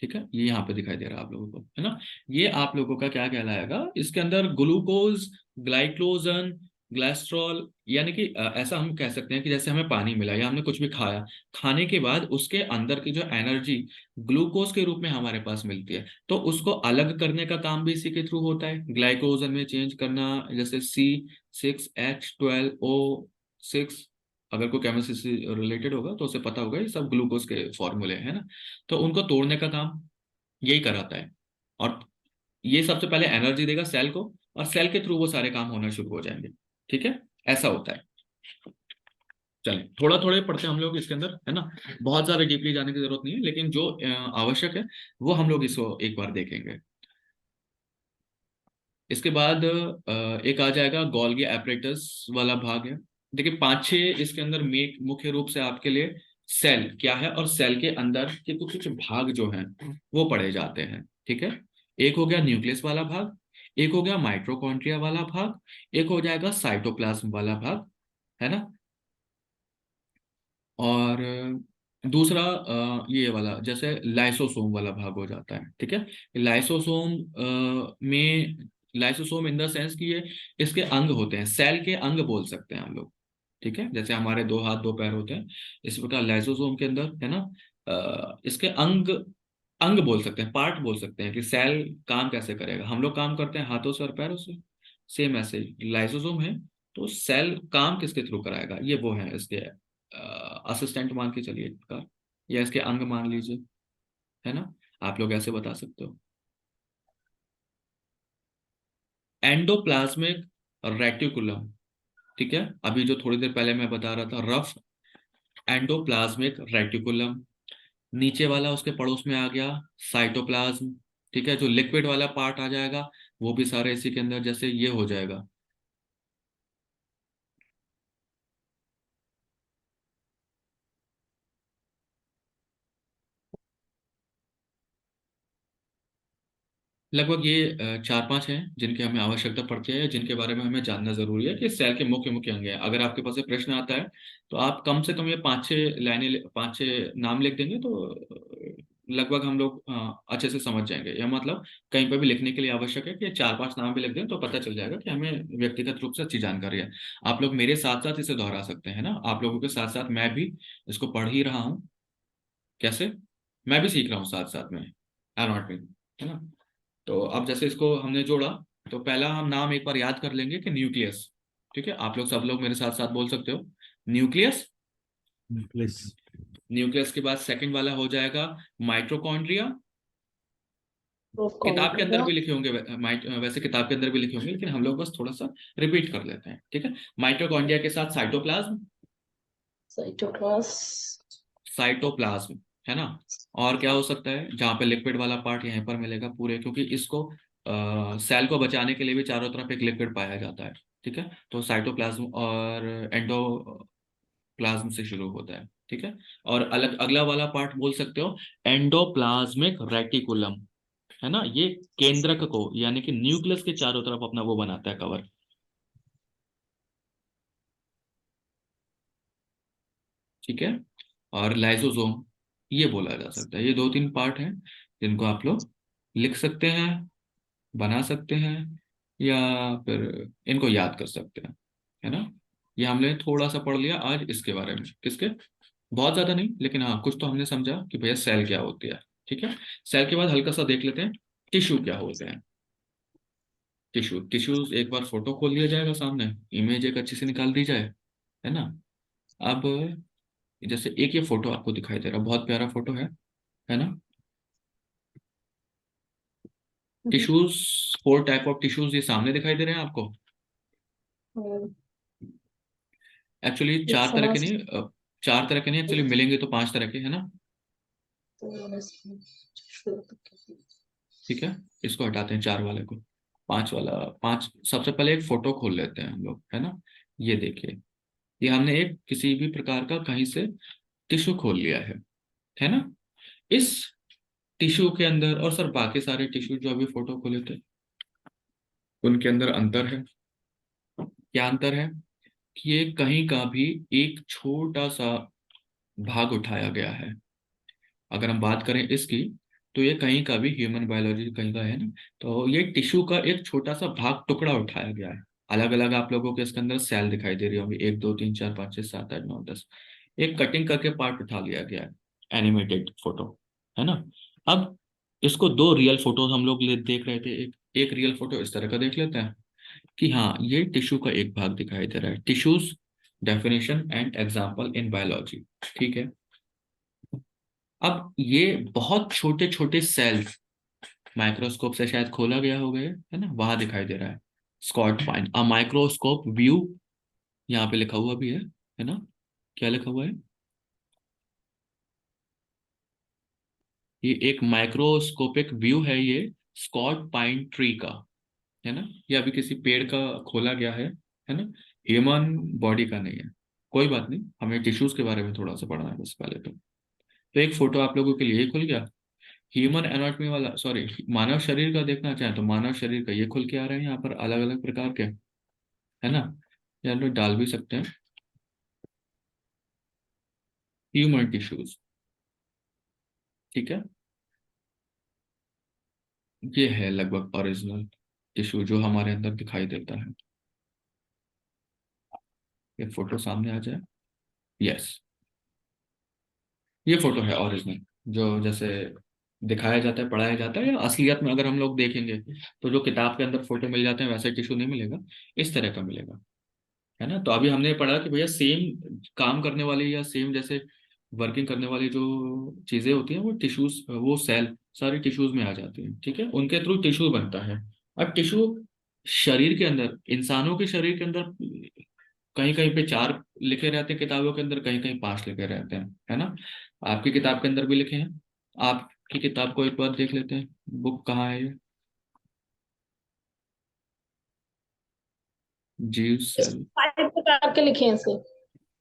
ठीक है, ये यहाँ पे दिखाई दे रहा है आप लोगों को, है ना। ये आप लोगों का क्या कहलाएगा, इसके अंदर ग्लूकोज, ग्लाइकोजन, ग्लाइस्ट्रॉल, यानी कि ऐसा हम कह सकते हैं कि जैसे हमें पानी मिला या हमने कुछ भी खाया, खाने के बाद उसके अंदर की जो एनर्जी ग्लूकोज के रूप में हमारे पास मिलती है, तो उसको अलग करने का काम भी इसी के थ्रू होता है, ग्लाइकोजन में चेंज करना। जैसे C6H12O6, अगर कोई केमिस्ट्री से रिलेटेड होगा तो उसे पता होगा, ये सब ग्लूकोज के फॉर्मूले हैं ना। तो उनको तोड़ने का काम यही कराता है, और ये सबसे पहले एनर्जी देगा सेल को, और सेल के थ्रू वो सारे काम होना शुरू हो जाएंगे, ठीक है। ऐसा होता है। चलें थोड़ा थोड़े पढ़ते हैं हम लोग इसके अंदर, है ना। बहुत ज्यादा डीपली जाने की जरूरत नहीं है, लेकिन जो आवश्यक है वो हम लोग इसको एक बार देखेंगे। इसके बाद एक आ जाएगा गोल्गी एपरेटस वाला भाग है। देखिए 5-6 इसके अंदर मुख्य रूप से आपके लिए सेल क्या है और सेल के अंदर के कुछ कुछ भाग जो हैं वो पढ़े जाते हैं, ठीक है। एक हो गया न्यूक्लियस वाला भाग, एक हो गया माइटोकॉन्ड्रिया वाला भाग, एक हो जाएगा साइटोप्लाज्म वाला भाग, है ना। और दूसरा ये वाला जैसे लाइसोसोम वाला भाग हो जाता है, ठीक है। लाइसोसोम में, लाइसोसोम इन द सेंस कि ये इसके अंग होते हैं, सेल के अंग बोल सकते हैं हम लोग, ठीक है। जैसे हमारे 2 हाथ 2 पैर होते हैं, इस प्रकार लाइसोसोम के अंदर, है ना, इसके अंग, अंग बोल सकते हैं, पार्ट बोल सकते हैं कि सेल काम कैसे करेगा। हम लोग काम करते हैं हाथों से और पैरों से, सेम ऐसे लाइसोसोम है, तो सेल काम किसके थ्रू कराएगा, ये वो है इसके असिस्टेंट मान के चलिए इसका, या इसके अंग मान लीजिए, है ना। आप लोग ऐसे बता सकते हो। एंडोप्लाज्मिक रेटिकुलम, ठीक है, अभी जो थोड़ी देर पहले मैं बता रहा था रफ एंडोप्लाज्मिक रेटिकुलम। नीचे वाला उसके पड़ोस में आ गया साइटोप्लाज्म, ठीक है। जो लिक्विड वाला पार्ट आ जाएगा वो भी सारे इसी के अंदर, जैसे ये हो जाएगा लगभग ये 4-5 हैं जिनकी हमें आवश्यकता पड़ती है, जिनके बारे में हमें जानना जरूरी है कि सेल के मुख्य मुख्य अंग हैं। अगर आपके पास ये प्रश्न आता है तो आप कम से कम ये 5-6 लाइनें, 5-6 नाम लिख देंगे तो लगभग हम लोग अच्छे से समझ जाएंगे। यह मतलब कहीं पर भी लिखने के लिए आवश्यक है कि 4-5 नाम भी लिख दें तो पता चल जाएगा कि हमें व्यक्तिगत रूप से अच्छी जानकारी है। आप लोग मेरे साथ साथ इसे दोहरा सकते हैं ना, आप लोगों के साथ साथ मैं भी इसको पढ़ ही रहा हूँ। कैसे, मैं भी सीख रहा हूँ साथ साथ में एरोनॉट, है ना। तो अब जैसे इसको हमने जोड़ा, तो पहला हम नाम एक बार याद कर लेंगे कि न्यूक्लियस, ठीक है। आप लोग सब लोग मेरे साथ साथ बोल सकते हो न्यूक्लियस। न्यूक्लियस। न्यूक्लियस के बाद सेकंड वाला हो जाएगा माइटोकॉन्ड्रिया। किताब के अंदर भी लिखे होंगे, वैसे किताब के अंदर भी लिखे होंगे, लेकिन हम लोग बस थोड़ा सा रिपीट कर लेते हैं, ठीक है। माइटोकॉन्ड्रिया के साथ साइटोप्लाज्म, साइटोप्लाज्म, है ना। और क्या हो सकता है, जहाँ पे लिक्विड वाला पार्ट यहीं पर मिलेगा पूरे, क्योंकि इसको सेल को बचाने के लिए भी चारों तरफ एक लिक्विड पाया जाता है, ठीक है। तो साइटोप्लाज्म और एंडोप्लाज्म से शुरू होता है, ठीक है। और अलग अगला वाला पार्ट बोल सकते हो एंडोप्लाज्मिक रेटिकुलम, है ना, ये केंद्रक को यानी कि न्यूक्लियस के चारों तरफ अपना वो बनाता है कवर। ठीक है। और लाइसोसोम ये बोला जा सकता है। ये दो तीन पार्ट हैं जिनको आप लोग लिख सकते हैं, बना सकते हैं, या फिर इनको याद कर सकते हैं, है ना। ये हमने थोड़ा सा पढ़ लिया आज इसके बारे में, किसके, बहुत ज्यादा नहीं लेकिन हाँ कुछ तो हमने समझा कि भैया सेल क्या होती है। ठीक है। सेल के बाद हल्का सा देख लेते हैं टिश्यू क्या होते हैं। टिश्यूज एक बार फोटो खोल लिया जाएगा सामने, इमेज एक अच्छी से निकाल दी जाए, है ना। अब जैसे एक ये फोटो आपको दिखाई दे रहा है, बहुत प्यारा फोटो है ना। टिश्यूज, 4 टाइप ऑफ टिश्यूज ये सामने दिखाई दे रहे हैं आपको। एक्चुअली चार तरह के नहीं, 4 तरह के नहीं, एक्चुअली मिलेंगे तो 5 तरह के, है ना। ठीक है। इसको हटाते हैं 4 वाले को, 5 वाला। 5 सबसे पहले एक फोटो खोल लेते हैं हम लोग, है ना। ये देखिए, ये हमने एक किसी भी प्रकार का कहीं से टिश्यू खोल लिया है ना। इस टिश्यू के अंदर और सर बाकी सारे टिश्यू जो अभी फोटो खोले थे उनके अंदर अंतर है। क्या अंतर है कि ये कहीं का भी एक छोटा सा भाग उठाया गया है। अगर हम बात करें इसकी, तो ये कहीं का भी ह्यूमन बायोलॉजी कहीं का है ना, तो ये टिश्यू का एक छोटा सा भाग टुकड़ा उठाया गया है। अलग अलग आप लोगों के इसके अंदर सेल दिखाई दे रही होंगी, 1 2 3 4 5 6 7 8 9 10। एक कटिंग करके पार्ट उठा लिया गया है, एनिमेटेड फोटो, है ना। अब इसको 2 रियल फोटोज हम लोग देख रहे थे, एक रियल फोटो इस तरह का देख लेते हैं कि हाँ ये टिश्यू का एक भाग दिखाई दे रहा है। Tissues definition and example in biology. ठीक है। अब ये बहुत छोटे छोटे सेल्स माइक्रोस्कोप से शायद खोला गया हो गया है ना, वहां दिखाई दे रहा है। स्कॉट फाइन अ माइक्रोस्कोप व्यू, यहाँ पे लिखा हुआ भी है ना। क्या लिखा हुआ है, ये एक माइक्रोस्कोपिक व्यू है ये स्कॉट पाइन ट्री का, है ना। ये अभी किसी पेड़ का खोला गया है ना। ह्यूमन बॉडी का नहीं है। कोई बात नहीं, हमें टिश्यूज के बारे में थोड़ा सा पढ़ना है बस पहले तो एक फोटो आप लोगों के लिए ही खुल गया। ह्यूमन एनाटॉमी वाला, सॉरी, मानव शरीर का देखना चाहें तो मानव शरीर का ये खुल के आ रहे हैं यहाँ पर अलग अलग प्रकार के, है ना। या लोग डाल भी सकते हैं ह्यूमन टिश्यूज। ठीक है। ये है लगभग ओरिजिनल टिश्यू जो हमारे अंदर दिखाई देता है। ये फोटो सामने आ जाए, यस, ये फोटो है ओरिजिनल, जो जैसे दिखाया जाता है पढ़ाया जाता है, या असलियत में अगर हम लोग देखेंगे तो जो किताब के अंदर फोटो मिल जाते हैं वैसे टिश्यू नहीं मिलेगा, इस तरह का मिलेगा, है ना। तो अभी हमने पढ़ा कि भैया सेम काम करने वाली या सेम जैसे वर्किंग करने वाली जो चीजें होती हैं वो टिश्यूज, वो सेल सारी टिश्यूज में आ जाती हैं। ठीक है। उनके थ्रू टिश्यू बनता है। अब टिश्यू शरीर के अंदर, इंसानों के शरीर के अंदर कहीं कहीं पे 4 लिखे रहते हैं किताबों के अंदर, कहीं कहीं 5 लिखे रहते हैं, है ना। आपकी किताब के अंदर भी लिखे हैं। आपकी किताब को एक बार देख लेते हैं, बुक कहाँ है ये, जीव सेल। 5 प्रकार के लिखे हैं सर।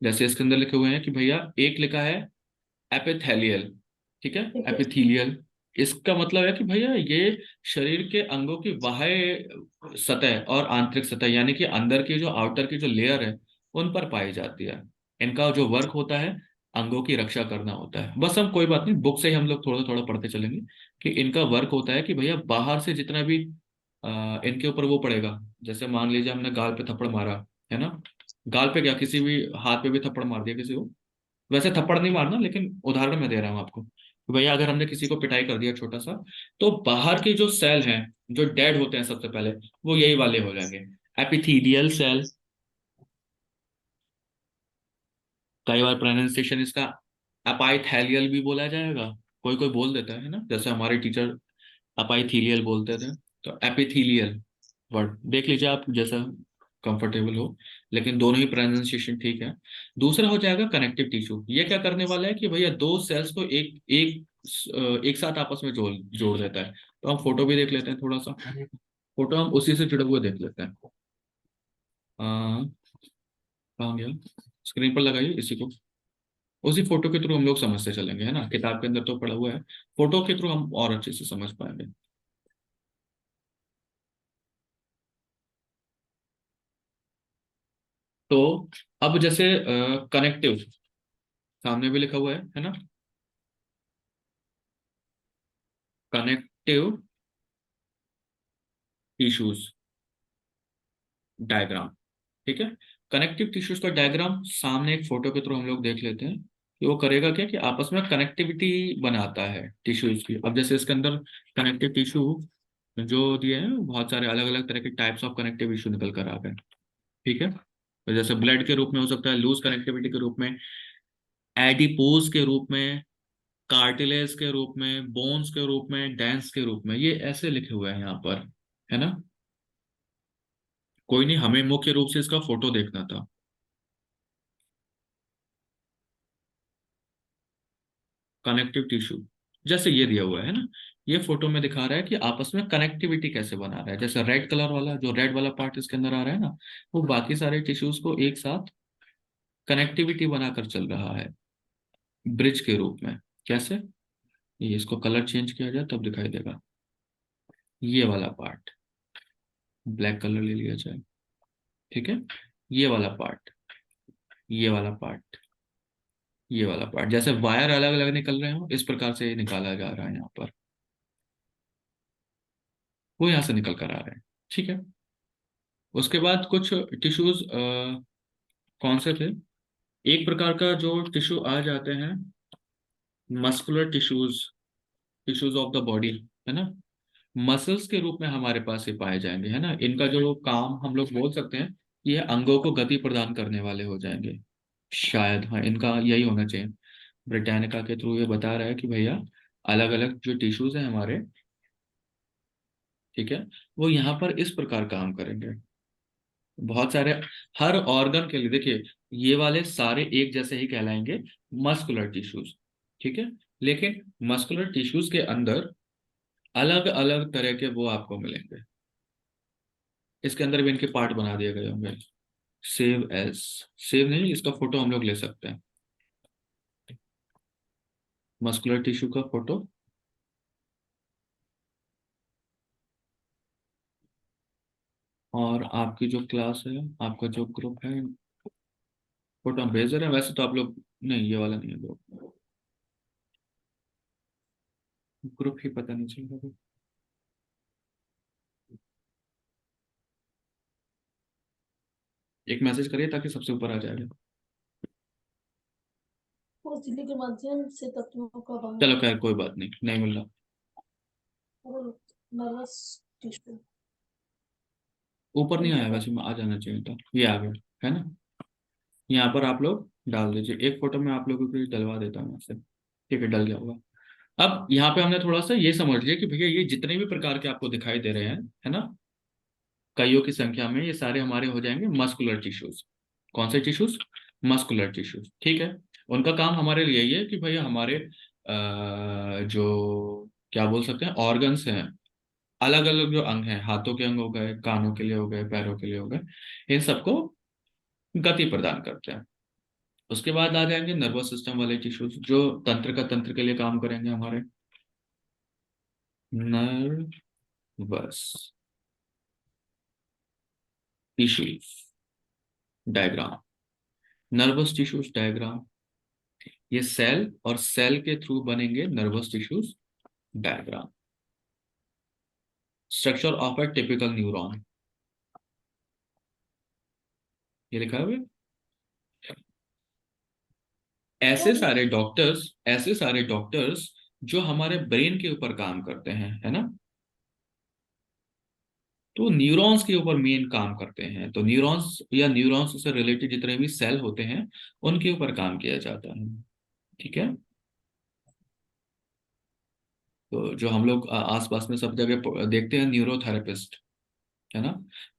जैसे इसके अंदर लिखे हुए हैं कि भैया एक लिखा है एपिथेलियल, ठीक है, ठीक है। एपिथीलियल। इसका मतलब है कि भैया ये शरीर के अंगों की बाह्य सतह और आंतरिक सतह यानी कि अंदर की जो आउटर की जो लेयर है उन पर पाई जाती है। इनका जो वर्क होता है अंगों की रक्षा करना होता है। बस हम कोई बात नहीं, बुक से ही हम लोग थोड़ा थोड़ा पढ़ते चलेंगे कि इनका वर्क होता है कि भैया बाहर से जितना भी इनके ऊपर वो पड़ेगा, जैसे मान लीजिए हमने गाल पे थप्पड़ मारा, है ना। गाल पे क्या, किसी भी हाथ पे भी थप्पड़ मार दिया किसी को, वैसे थप्पड़ नहीं मारना लेकिन उदाहरण मैं दे रहा हूँ आपको कि भैया अगर हमने किसी को पिटाई कर दिया छोटा सा, तो बाहर के जो सेल हैं जो डेड होते हैं सबसे पहले वो यही वाले हो जाएंगे, एपिथेलियल सेल। कई बार प्रोनाउंसिएशन इसका अपाइथेलियल भी बोला जाएगा, कोई कोई बोल देता है ना, जैसे हमारे टीचर अपाइथीलियल बोलते थे, तो एपिथीलियल वर्ड देख लीजिए आप जैसा कंफर्टेबल हो, लेकिन दोनों ही प्रोनाउंसिएशन ठीक है। दूसरा हो जाएगा कनेक्टिव टिश्यू। ये क्या करने वाला है कि भैया 2 सेल्स को एक एक साथ आपस में जोड़ जोड़ देता है। तो हम फोटो भी देख लेते हैं थोड़ा सा, फोटो हम उसी से जुड़े हुए देख लेते हैं। कहाँ गया, स्क्रीन पर लगाइए इसी को। उसी फोटो के थ्रू हम लोग समझते चलेंगे, है ना। किताब के अंदर तो पढ़ा हुआ है, फोटो के थ्रू हम और अच्छे से समझ पाएंगे। तो अब जैसे कनेक्टिव सामने भी लिखा हुआ है ना, कनेक्टिव टिश्यूज डायग्राम। ठीक है, कनेक्टिव टिश्यूज का डायग्राम सामने एक फोटो के थ्रू हम लोग देख लेते हैं कि वो करेगा क्या, कि आपस में कनेक्टिविटी बनाता है टिश्यूज की। अब जैसे इसके अंदर कनेक्टिव टिश्यू जो दिए हैं, बहुत सारे अलग अलग तरह के टाइप्स ऑफ कनेक्टिव टिश्यू निकल कर आ गए। ठीक है, तो जैसे ब्लड के रूप में हो सकता है, लूज कनेक्टिविटी के रूप में, एडिपोज के रूप में, कार्टिलेज के रूप में, बोन्स के रूप में, डेंस के रूप में, ये ऐसे लिखे हुए हैं यहाँ पर, है ना। कोई नहीं, हमें मुख्य रूप से इसका फोटो देखना था। कनेक्टिव टिश्यू जैसे ये दिया हुआ है ना, ये फोटो में दिखा रहा है कि आपस में कनेक्टिविटी कैसे बना रहा है। जैसे रेड कलर वाला, जो रेड वाला पार्ट इसके अंदर आ रहा है ना, वो बाकी सारे टिश्यूज को एक साथ कनेक्टिविटी बनाकर चल रहा है, ब्रिज के रूप में। कैसे, ये इसको कलर चेंज किया जाए तब दिखाई देगा। ये वाला पार्ट ब्लैक कलर ले लिया जाए, ठीक है। ये वाला पार्ट, ये वाला पार्ट, ये वाला पार्ट, जैसे वायर अलग अलग निकल रहे हो, इस प्रकार से ये निकाला जा रहा है यहाँ पर, वो यहाँ से निकल कर आ रहे हैं। ठीक है, उसके बाद कुछ टिश्यूज कौन से थे, एक प्रकार का जो टिश्यू आ जाते हैं, muscular tissues, tissues of the body, है ना। मसल्स के रूप में हमारे पास ये पाए जाएंगे, है ना। इनका जो काम हम लोग बोल सकते हैं, ये अंगों को गति प्रदान करने वाले हो जाएंगे शायद, हाँ इनका यही होना चाहिए। ब्रिटानिका के थ्रू ये बता रहा है कि भैया अलग अलग जो टिश्यूज हैं हमारे, ठीक है, वो यहाँ पर इस प्रकार काम करेंगे। बहुत सारे, हर ऑर्गन के लिए देखिए, ये वाले सारे एक जैसे ही कहलाएंगे, मस्कुलर टिश्यूज। ठीक है, लेकिन मस्कुलर टिश्यूज के अंदर अलग अलग तरह के वो आपको मिलेंगे। इसके अंदर भी इनके पार्ट बना दिए गए होंगे। सेव एज, सेव नहीं, इसका फोटो हम लोग ले सकते हैं, मस्कुलर टिश्यू का फोटो। और आपकी जो क्लास है, आपका जो ग्रुप है, फोटो हम भेज रहे हैं। वैसे तो आप लोग, नहीं ये वाला नहीं है ग्रुप, ग्रुप ही पता नहीं चल रहा। एक मैसेज करिए ताकि सबसे ऊपर आ जाएगा। झिल्ली के माध्यम से तत्वों का चलो खैर कोई बात नहीं, नहीं मिल रहा। नर्वस टिश्यू ऊपर नहीं आया, वैसे में आ जाना चाहिए था, ये आ गया, है ना। यहाँ पर आप लोग डाल दीजिए, एक फोटो में आप लोगों को डलवा देता हूँ ऐसे। ठीक है, डल गया होगा। अब यहाँ पे हमने थोड़ा सा ये समझ लिया कि भैया ये जितने भी प्रकार के आपको दिखाई दे रहे हैं, है ना, कईयों की संख्या में, ये सारे हमारे हो जाएंगे मस्कुलर टिश्यूज। कौन से टिश्यूज, मस्कुलर टिश्यूज। ठीक है, उनका काम हमारे लिए ये है कि भैया हमारे जो क्या बोल सकते हैं ऑर्गन्स हैं, अलग अलग जो अंग हैं, हाथों के अंग हो गए, कानों के लिए हो गए, पैरों के लिए हो गए, इन सबको गति प्रदान करते हैं। उसके बाद आ जाएंगे नर्वस सिस्टम वाले टिश्यूज, जो तंत्र का तंत्र के लिए काम करेंगे हमारे, nervous tissues diagram, nervous tissues diagram. ये सेल और सेल के थ्रू बनेंगे nervous tissues diagram. Structure of a typical neuron, ये लिखा हुआ है। ऐसे सारे डॉक्टर्स जो हमारे ब्रेन के ऊपर काम करते हैं, है ना, तो न्यूरॉन्स के ऊपर मेन काम करते हैं। तो न्यूरॉन्स या न्यूरॉन्स से रिलेटेड जितने भी सेल होते हैं, उनके ऊपर काम किया जाता है। ठीक है, तो जो हम लोग आसपास में सब जगह देखते हैं न्यूरोथेरेपिस्ट, है ना,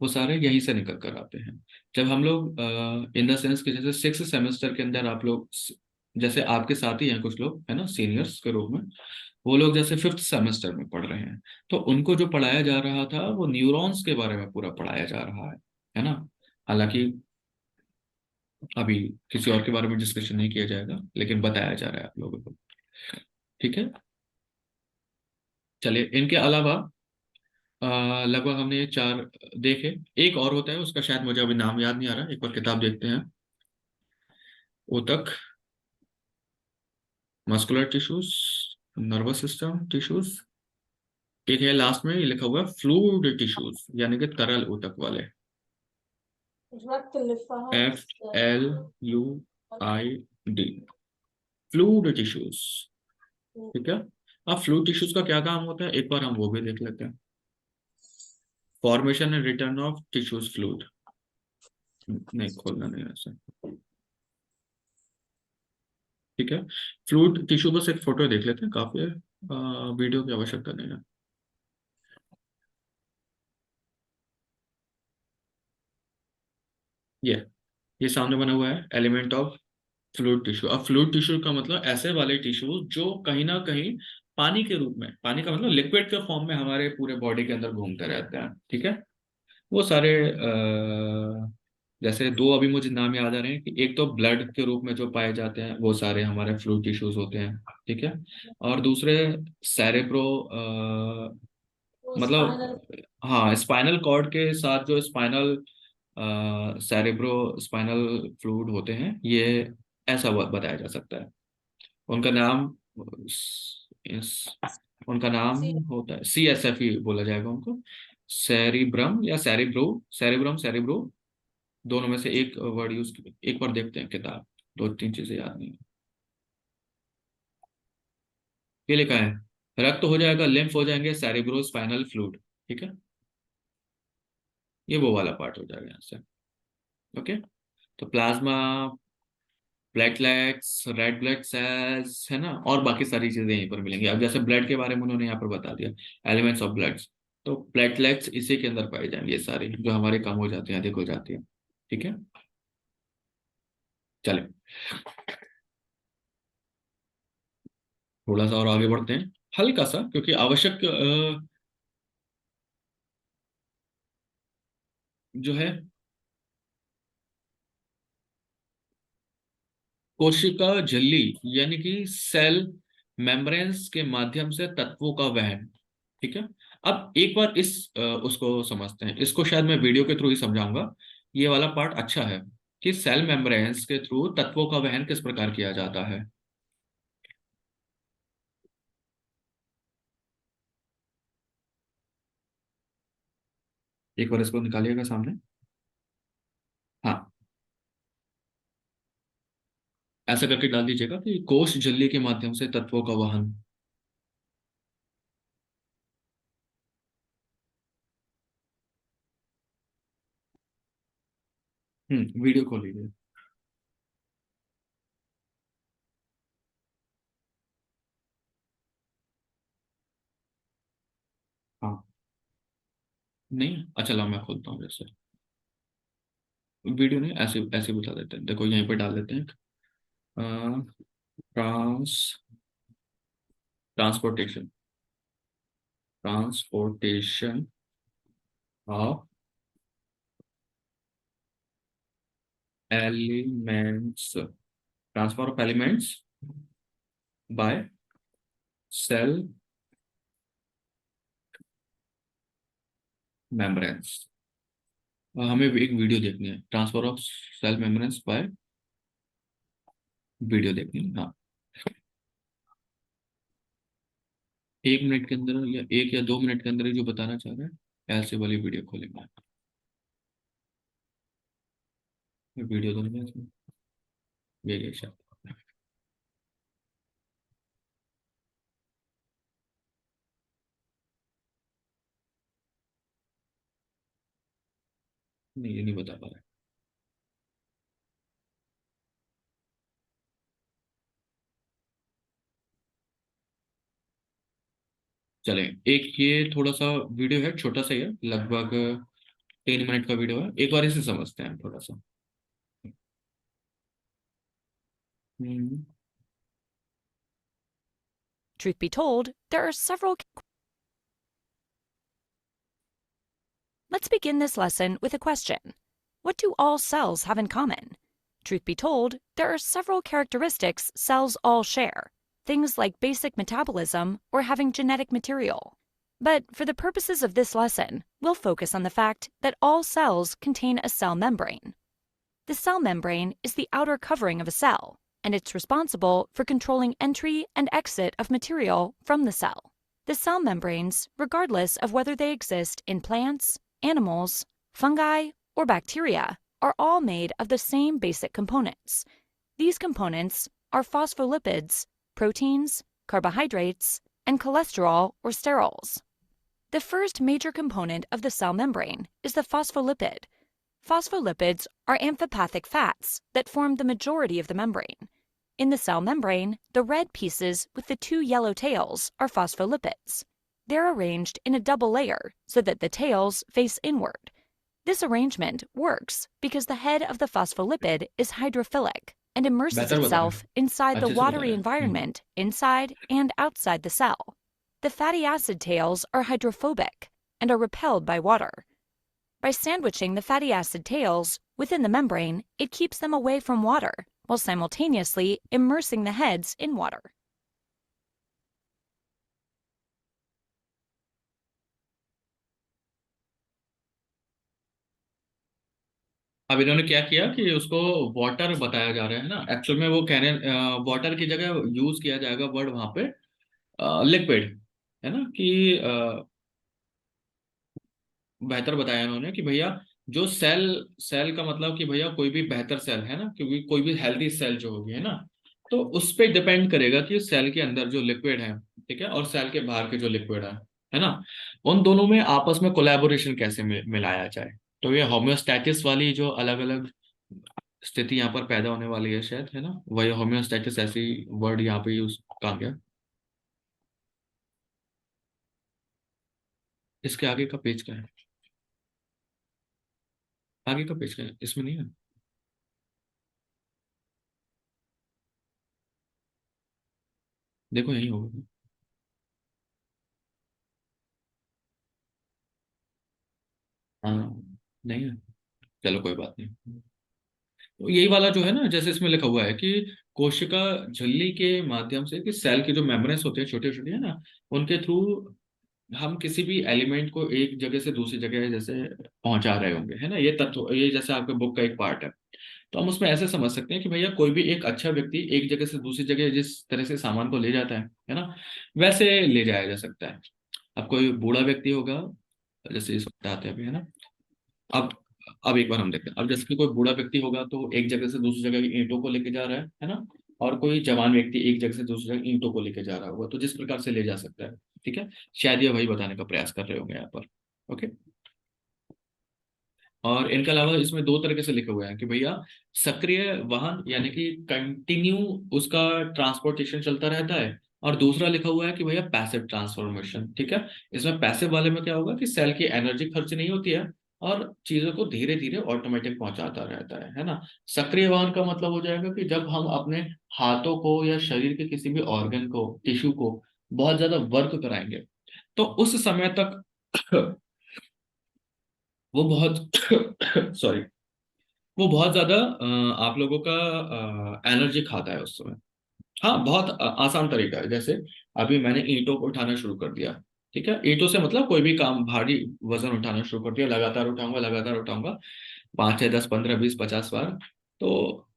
वो सारे यहीं से निकल कर आते हैं। जब हम लोग इन द सेंस कि जैसे 6 सेमेस्टर के अंदर आप लोग, जैसे आपके साथ ही हैं कुछ लोग, है ना, सीनियर्स के रूप में, वो लोग जैसे 5th सेमेस्टर में पढ़ रहे हैं, तो उनको जो पढ़ाया जा रहा था वो न्यूरॉन्स के बारे में पूरा पढ़ाया जा रहा है ना। हालांकि अभी किसी और के बारे में डिस्कशन नहीं किया जाएगा, लेकिन बताया जा रहा है आप लोगों को। ठीक है, चलिए इनके अलावा लगभग हमने ये 4 देखे। एक और होता है, उसका शायद मुझे अभी नाम याद नहीं आ रहा, एक बार किताब देखते हैं। ऊतक, muscular tissues, nervous system tissues. एक है लास्ट में ये लिखा हुआ फ्लूइड टिश्यूज, यानी कि तरल ऊतक वाले। FLUID, fluid tissues. ठीक है, अब फ्लूइड टिश्यूज का क्या काम होता है, एक बार हम वो भी देख लेते हैं। Formation and return of tissues fluid. नहीं, खोलना नहीं है ऐसे। ठीक है, फ्लूइड टिश्यू बस एक फोटो देख लेते हैं, काफी है, वीडियो की आवश्यकता नहीं है। ये सामने बना हुआ है एलिमेंट ऑफ फ्लूइड टिश्यू। अब फ्लूइड टिश्यू का मतलब ऐसे वाले टिश्यू जो कहीं ना कहीं पानी के रूप में, पानी का मतलब लिक्विड के फॉर्म में हमारे पूरे बॉडी के अंदर घूमते रहते हैं। ठीक है, वो सारे जैसे 2 अभी मुझे नाम याद आ रहे हैं कि एक तो ब्लड के रूप में जो पाए जाते हैं वो सारे हमारे फ्लूइड टिश्यूज होते हैं। ठीक है, और दूसरे सेरेब्रो, मतलब हाँ, स्पाइनल कॉर्ड के साथ जो स्पाइनल सेरेब्रो स्पाइनल फ्लूइड होते हैं, ये ऐसा बताया जा सकता है। उनका नाम उनका नाम होता है CSF ही बोला जाएगा उनको, सेरिब्रम या सेरिब्रो, सेरिब्रम सेरिब्रो, दोनों में से एक वर्ड यूज। एक बार देखते हैं किताब, 2-3 चीजें याद नहीं है। ये लिखा है रक्त हो जाएगा, लिम्फ हो जाएंगे, सेरिब्रो स्पाइनल फ्लूइड। ठीक है, ये वो वाला पार्ट हो जाएगा यहाँ से। ओके, तो plasma, platelets, red blood cells, है ना, और बाकी सारी चीजें यहीं पर मिलेंगी। अब जैसे ब्लड के बारे में उन्होंने यहाँ पर बता दिया, एलिमेंट्स ऑफ ब्लड, तो प्लेटलेट्स इसी के अंदर पाए जाएंगे, ये सारे जो हमारे कम हो जाते हैं, अधिक हो जाती है। ठीक है, चले थोड़ा सा और आगे बढ़ते हैं, हल्का सा, क्योंकि आवश्यक जो है कोशिका झिल्ली, यानी कि सेल मेम्ब्रेन्स के माध्यम से तत्वों का वहन। ठीक है, अब एक बार उसको समझते हैं, इसको शायद मैं वीडियो के थ्रू ही समझाऊंगा। ये वाला पार्ट अच्छा है कि सेल मेम्ब्रेन्स के थ्रू तत्वों का वहन किस प्रकार किया जाता है। एक बार इसको निकालिएगा सामने। हाँ, ऐसा करके डाल दीजिएगा कि कोश झिल्ली के माध्यम से तत्वों का वहन। वीडियो खोल लीजिए। हाँ, नहीं, अच्छा ला मैं खोलता हूँ जैसे। वीडियो नहीं, ऐसे ऐसे बता देते हैं, देखो यहीं पे डाल देते हैं। Trans transportation transportation of elements, transfer of elements by cell membranes. हमें एक वीडियो देखनी है, transfer of cell membranes by, video देखनी है। हाँ, 1 मिनट के अंदर या 1 या 2 मिनट के अंदर ही जो बताना चाह रहे हैं, ऐसे वाली वीडियो खोलेंगे। वीडियो तो नहीं है इसमें, ये शायद। नहीं, ये नहीं बता पा रहा। चले, एक ये थोड़ा सा वीडियो है, छोटा सा ही है, लगभग 3 मिनट का वीडियो है, एक बार इसे समझते हैं थोड़ा सा। हम्म, Truth be told, there are several. Let's begin this lesson with a question. What do all cells have in common? Truth be told, there are several characteristics cells all share, things like basic metabolism or having genetic material. But for the purposes of this lesson, we'll focus on the fact that all cells contain a cell membrane. The cell membrane is the outer covering of a cell, and it's responsible for controlling entry and exit of material from the cell. The cell membranes, regardless of whether they exist in plants, animals, fungi, or bacteria, are all made of the same basic components. These components are phospholipids, proteins, carbohydrates, and cholesterol or sterols. The first major component of the cell membrane is the phospholipid. Phospholipids are amphipathic fats that form the majority of the membrane. In the cell membrane, the red pieces with the two yellow tails are phospholipids. They're arranged in a double layer so that the tails face inward. This arrangement works because the head of the phospholipid is hydrophilic and immerses बेहतर बताएं, itself inside the अच्छे से watery बताएं। environment inside and outside the cell. The fatty acid tails are hydrophobic and are repelled by water. By sandwiching the fatty acid tails within the membrane, it keeps them away from water while simultaneously immersing the heads in water. अब इन्होंने क्या किया कि उसको water बताया जा रहा है ना, एक्चुअल में वो कहने वाटर की जगह यूज किया जाएगा वर्ड वहां पे लिक्विड, है ना, कि बेहतर बताया इन्होंने कि भैया जो सेल सेल का मतलब कि भैया कोई भी बेहतर सेल है ना, क्योंकि कोई भी हेल्दी सेल जो होगी है ना, तो उस पे डिपेंड करेगा कि सेल के अंदर जो लिक्विड है, ठीक है, और सेल के बाहर के जो लिक्विड है ना, उन दोनों में आपस में कोलैबोरेशन कैसे मिलाया जाए। तो ये होम्योस्टैटिस वाली जो अलग अलग स्थिति यहाँ पर पैदा होने वाली है शायद, है ना, वही होम्योस्टैटिस ऐसी वर्ड यहाँ पे यूज कहा गया। इसके आगे का पेज क्या है, आगे का पेज क्या है, इसमें नहीं है। देखो यही होगा। हाँ, नहीं है, चलो कोई बात नहीं। तो यही वाला जो है ना, जैसे इसमें लिखा हुआ है कि कोशिका झिल्ली के माध्यम से, कि सेल के जो मेम्ब्रेन्स होते हैं छोटे छोटे है ना, उनके थ्रू हम किसी भी एलिमेंट को एक जगह से दूसरी जगह जैसे पहुंचा रहे होंगे, है ना, ये तत्व, ये जैसे आपके बुक का एक पार्ट है, तो हम उसमें ऐसे समझ सकते हैं कि भैया कोई भी एक अच्छा व्यक्ति एक जगह से दूसरी जगह जिस तरह से सामान को ले जाता है ना, वैसे ले जाया जा सकता है। अब कोई बूढ़ा व्यक्ति होगा, जैसे इस वक्त आते हैं अभी, है ना, अब अब एक बार हम देखते हैं। अब जैसे कि कोई बूढ़ा व्यक्ति होगा तो एक जगह से दूसरी जगह ईंटों को लेके जा रहा है ना, और कोई जवान व्यक्ति एक जगह से दूसरी जगह ईंटों को लेके जा रहा होगा, तो जिस प्रकार से ले जा सकता है, ठीक है, शायद ये वही बताने का प्रयास कर रहे होंगे यहाँ पर। ओके, और इनके अलावा इसमें दो तरीके से लिखे हुए हैं कि भैया सक्रिय वाहन यानी कि कंटिन्यू उसका ट्रांसपोर्टेशन चलता रहता है, और दूसरा लिखा हुआ है कि भैया पैसिव ट्रांसफॉर्मेशन, ठीक है। इसमें पैसिव वाले में क्या होगा कि सेल की एनर्जी खर्च नहीं होती है और चीजों को धीरे धीरे ऑटोमेटिक पहुंचाता रहता है ना। सक्रिय वाहन का मतलब हो जाएगा कि जब हम अपने हाथों को या शरीर के किसी भी ऑर्गन को, टिश्यू को बहुत ज्यादा वर्क कराएंगे, तो उस समय तक वो बहुत सॉरी, वो बहुत ज्यादा आप लोगों का एनर्जी खाता है उस समय। हाँ, बहुत आसान तरीका है, जैसे अभी मैंने ईंटों को उठाना शुरू कर दिया, ठीक है, ईंटों से मतलब कोई भी काम भारी वजन उठाना शुरू कर दिया, लगातार उठाऊंगा लगातार उठाऊंगा, 5 6 10 15 20 50 बार, तो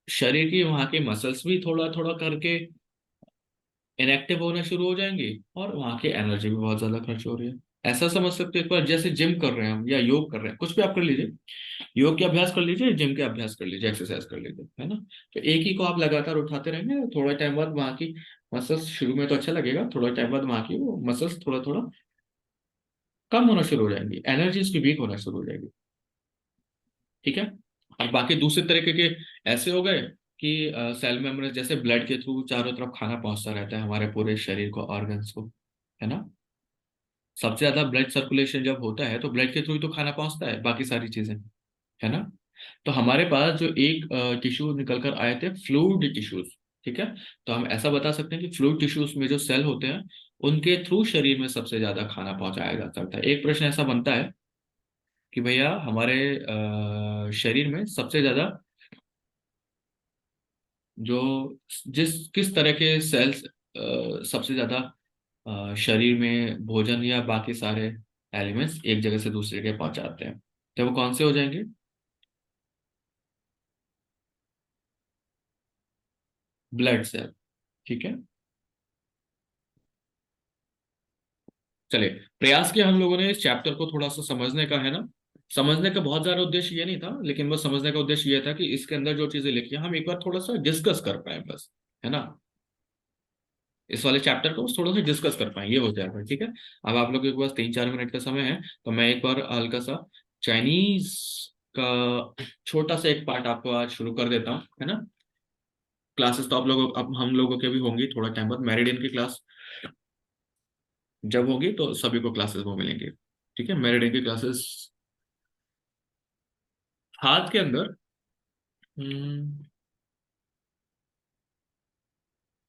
शरीर की वहां की मसल्स भी थोड़ा थोड़ा करके इनएक्टिव होना शुरू हो जाएंगी, और वहां की एनर्जी भी बहुत ज्यादा खर्च हो रही है। ऐसा समझ सकते हो एक बार, जैसे जिम कर रहे हैं हम या योग कर रहे हैं, कुछ भी आप कर लीजिए, योग के अभ्यास कर लीजिए, जिम के अभ्यास कर लीजिए, एक्सरसाइज कर लीजिए, है ना, तो एक ही को आप लगातार उठाते रहेंगे, थोड़ा टाइम बाद वहां की मसल्स, शुरू में तो अच्छा लगेगा, थोड़ा टाइम बाद वहां की वो मसल्स थोड़ा थोड़ा कम होना शुरू हो जाएंगी, एनर्जी उसकी वीक होना शुरू हो जाएगी, ठीक है। और बाकी दूसरे तरीके के ऐसे हो गए कि सेल मेम्ब्रेन जैसे ब्लड के थ्रू चारों तरफ खाना पहुंचता रहता है हमारे पूरे शरीर को, ऑर्गन्स को, है ना। सबसे ज्यादा ब्लड सर्कुलेशन जब होता है तो ब्लड के थ्रू ही तो खाना पहुंचता है, बाकी सारी चीजें, है ना। तो हमारे पास जो एक टिश्यू निकल कर आए थे, फ्लूइड टिश्यूज, ठीक है, तो हम ऐसा बता सकते हैं कि फ्लूइड टिश्यूज में जो सेल होते हैं उनके थ्रू शरीर में सबसे ज्यादा खाना पहुंचाया जा सकता है। एक प्रश्न ऐसा बनता है कि भैया हमारे शरीर में सबसे ज्यादा जो किस तरह के सेल्स सबसे ज्यादा शरीर में भोजन या बाकी सारे एलिमेंट्स एक जगह से दूसरी जगह पहुंचाते हैं, तो वो कौन से हो जाएंगे? Blood cell. ठीक है, चलिए प्रयास किया हम लोगों ने इस चैप्टर को थोड़ा सा समझने का, है ना। समझने का बहुत ज्यादा उद्देश्य ये नहीं था, लेकिन बस समझने का उद्देश्य ये था कि इसके अंदर जो चीजें लिखी हैं हम एक बार थोड़ा सा डिस्कस कर पाए बस, है ना। इस वाले चैप्टर को थोड़ा सा डिस्कस कर पाए, ये हो जाएगा। ठीक है, अब आप लोगों के पास 3-4 मिनट का समय है, तो मैं एक बार हल्का सा चाइनीज का छोटा सा एक पार्ट आपको आज शुरू कर देता हूँ, है ना। क्लासेस तो आप लोग अब हम लोगों के भी होंगी थोड़ा टाइम बाद, मेरिडियन की क्लास जब होगी तो सभी को क्लासेस वो मिलेंगे। ठीक है, मेरिडियन की क्लासेस हाथ के अंदर।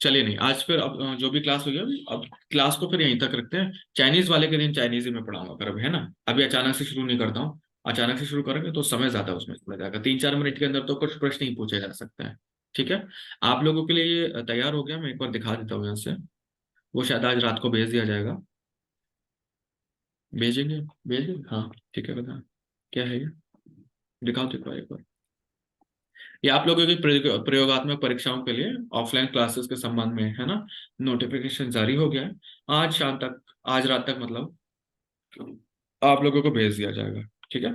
चलिए नहीं, आज फिर अब जो भी क्लास होगी अब क्लास को फिर यहीं तक रखते हैं। चाइनीज वाले के दिन चाइनीज ही में पढ़ाऊंगा फिर अभी, है ना। अभी अचानक से शुरू नहीं करता हूँ, अचानक से शुरू करेंगे तो समय ज्यादा उसमें चला जाएगा। 3-4 मिनट के अंदर तो कुछ प्रश्न ही पूछे जा सकते हैं। ठीक है, आप लोगों के लिए ये तैयार हो गया, मैं एक बार दिखा देता हूँ यहाँ से। वो शायद आज रात को भेज दिया जाएगा। भेजेंगे, भेज देंगे, हाँ ठीक है, बता क्या है ये, दिखाओ तो एक बार। ये आप लोगों की प्रयोगात्मक परीक्षाओं के लिए ऑफलाइन क्लासेस के संबंध में, है ना, नोटिफिकेशन जारी हो गया है। आज शाम तक, आज रात तक मतलब आप लोगों को भेज दिया जाएगा। ठीक है,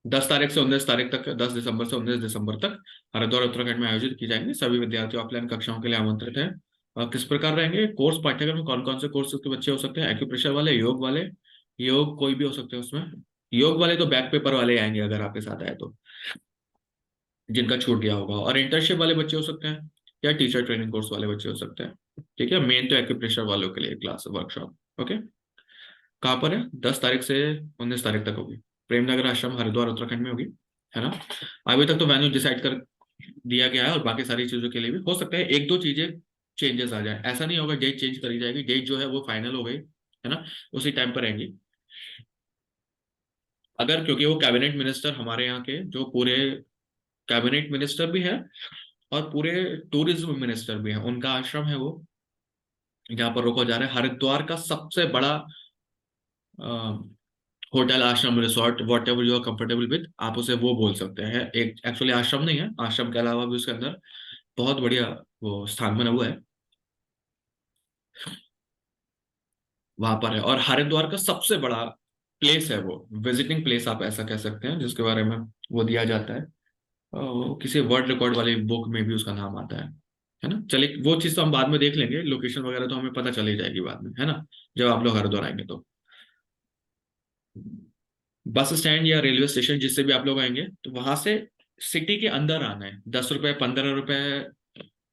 10 तारीख से 19 तारीख तक, 10 दिसंबर से 19 दिसंबर तक हरिद्वार उत्तराखंड में आयोजित की जाएंगी। सभी विद्यार्थी ऑफलाइन कक्षाओं के लिए आमंत्रित हैं। किस प्रकार रहेंगे कोर्स? पाठ्यक्रम में कौन कौन से कोर्स के बच्चे हो सकते हैं? एक्यूप्रेशर वाले, योग वाले, योग कोई भी हो सकते हैं उसमें। योग वाले तो बैक पेपर वाले आएंगे अगर आपके साथ आए तो, जिनका छूट गया होगा। और इंटर्नशिप वाले बच्चे हो सकते हैं, या टीचर ट्रेनिंग कोर्स वाले बच्चे हो सकते हैं। ठीक है, मेन तो एक्यूप्रेशर वालों के लिए क्लास वर्कशॉप। ओके, कहाँ पर है? 10 तारीख से 19 तारीख तक होगी, प्रेमनगर आश्रम हरिद्वार उत्तराखंड में होगी, है ना। अभी तक तो वेन्यू डिसाइड कर दिया गया है, और बाकी सारी चीजों के लिए भी हो सकता है एक दो चीजें चेंजेस आ जाए। ऐसा नहीं होगा डेट चेंज करी जाएगी, डेट जो है वो फाइनल हो गई, है ना, उसी टाइम पर रहेंगी। अगर, क्योंकि वो कैबिनेट मिनिस्टर हमारे यहाँ के जो पूरे कैबिनेट मिनिस्टर भी है और पूरे टूरिज्म मिनिस्टर भी है, उनका आश्रम है वो, जहाँ पर रोका जा रहा है। हरिद्वार का सबसे बड़ा hotel, ashram, resort, whatever you are comfortable with, आप उसे वो बोल सकते हैं। एक एक्चुअली आश्रम नहीं है, आश्रम के अलावा भी उसके अंदर बहुत बढ़िया वो स्थान बना हुआ है, वहां पर है। और हरिद्वार का सबसे बड़ा प्लेस है वो, विजिटिंग प्लेस आप ऐसा कह सकते हैं, जिसके बारे में वो दिया जाता है। किसी वर्ल्ड रिकॉर्ड वाली बुक में भी उसका नाम आता है ना। चलिए वो चीज तो हम बाद में देख लेंगे, लोकेशन वगैरह तो हमें पता चली जाएगी बाद में, है ना, जब आप लोग हरिद्वार आएंगे तो। बस स्टैंड या रेलवे स्टेशन जिससे भी आप लोग आएंगे, तो वहां से सिटी के अंदर आना है। 10 रुपए, 15 रुपए,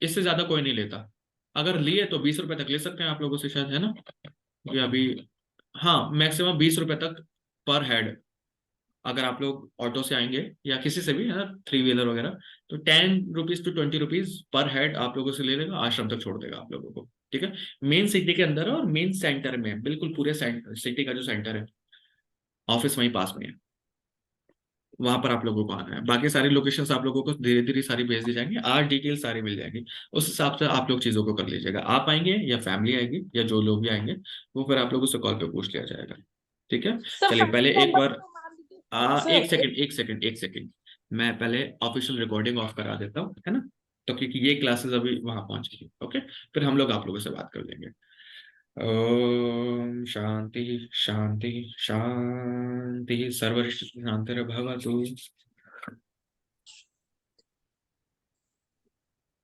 इससे ज्यादा कोई नहीं लेता। अगर लिए तो 20 रुपए तक ले सकते हैं आप लोगों से शायद, है ना, क्योंकि अभी, हाँ मैक्सिमम 20 रुपए तक पर हेड। अगर आप लोग ऑटो से आएंगे या किसी से भी, है ना, 3 व्हीलर वगैरह, तो 10 rupees to 20 rupees per head आप लोगों से ले लेगा, आश्रम तक छोड़ देगा आप लोगों को। ठीक है, मेन सिटी के अंदर है और मेन सेंटर में है, बिल्कुल पूरे सिटी का जो सेंटर है, ऑफिस वहीं पास में है, वहां पर आप लोगों को आना है। बाकी सारी लोकेशंस आप लोगों को धीरे धीरे सारी भेज दी जाएंगी, आज डिटेल सारी मिल जाएगी। उस हिसाब से आप लोग चीजों को कर लीजिएगा। आप आएंगे या फैमिली आएगी या जो लोग भी आएंगे, वो फिर आप लोगों से कॉल पे पूछ लिया जाएगा। ठीक है, चलिए पहले एक बार एक सेकंड, एक सेकंड, एक सेकंड, मैं पहले ऑफिशियल रिकॉर्डिंग ऑफ करा देता हूँ, है ना, तो क्योंकि ये क्लासेस अभी वहां पहुंच गई। ओके, फिर हम लोग आप लोगों से बात कर लेंगे। ओम शांति शांति शांति, सर्वरिष्ठ शांतिर्भवतु।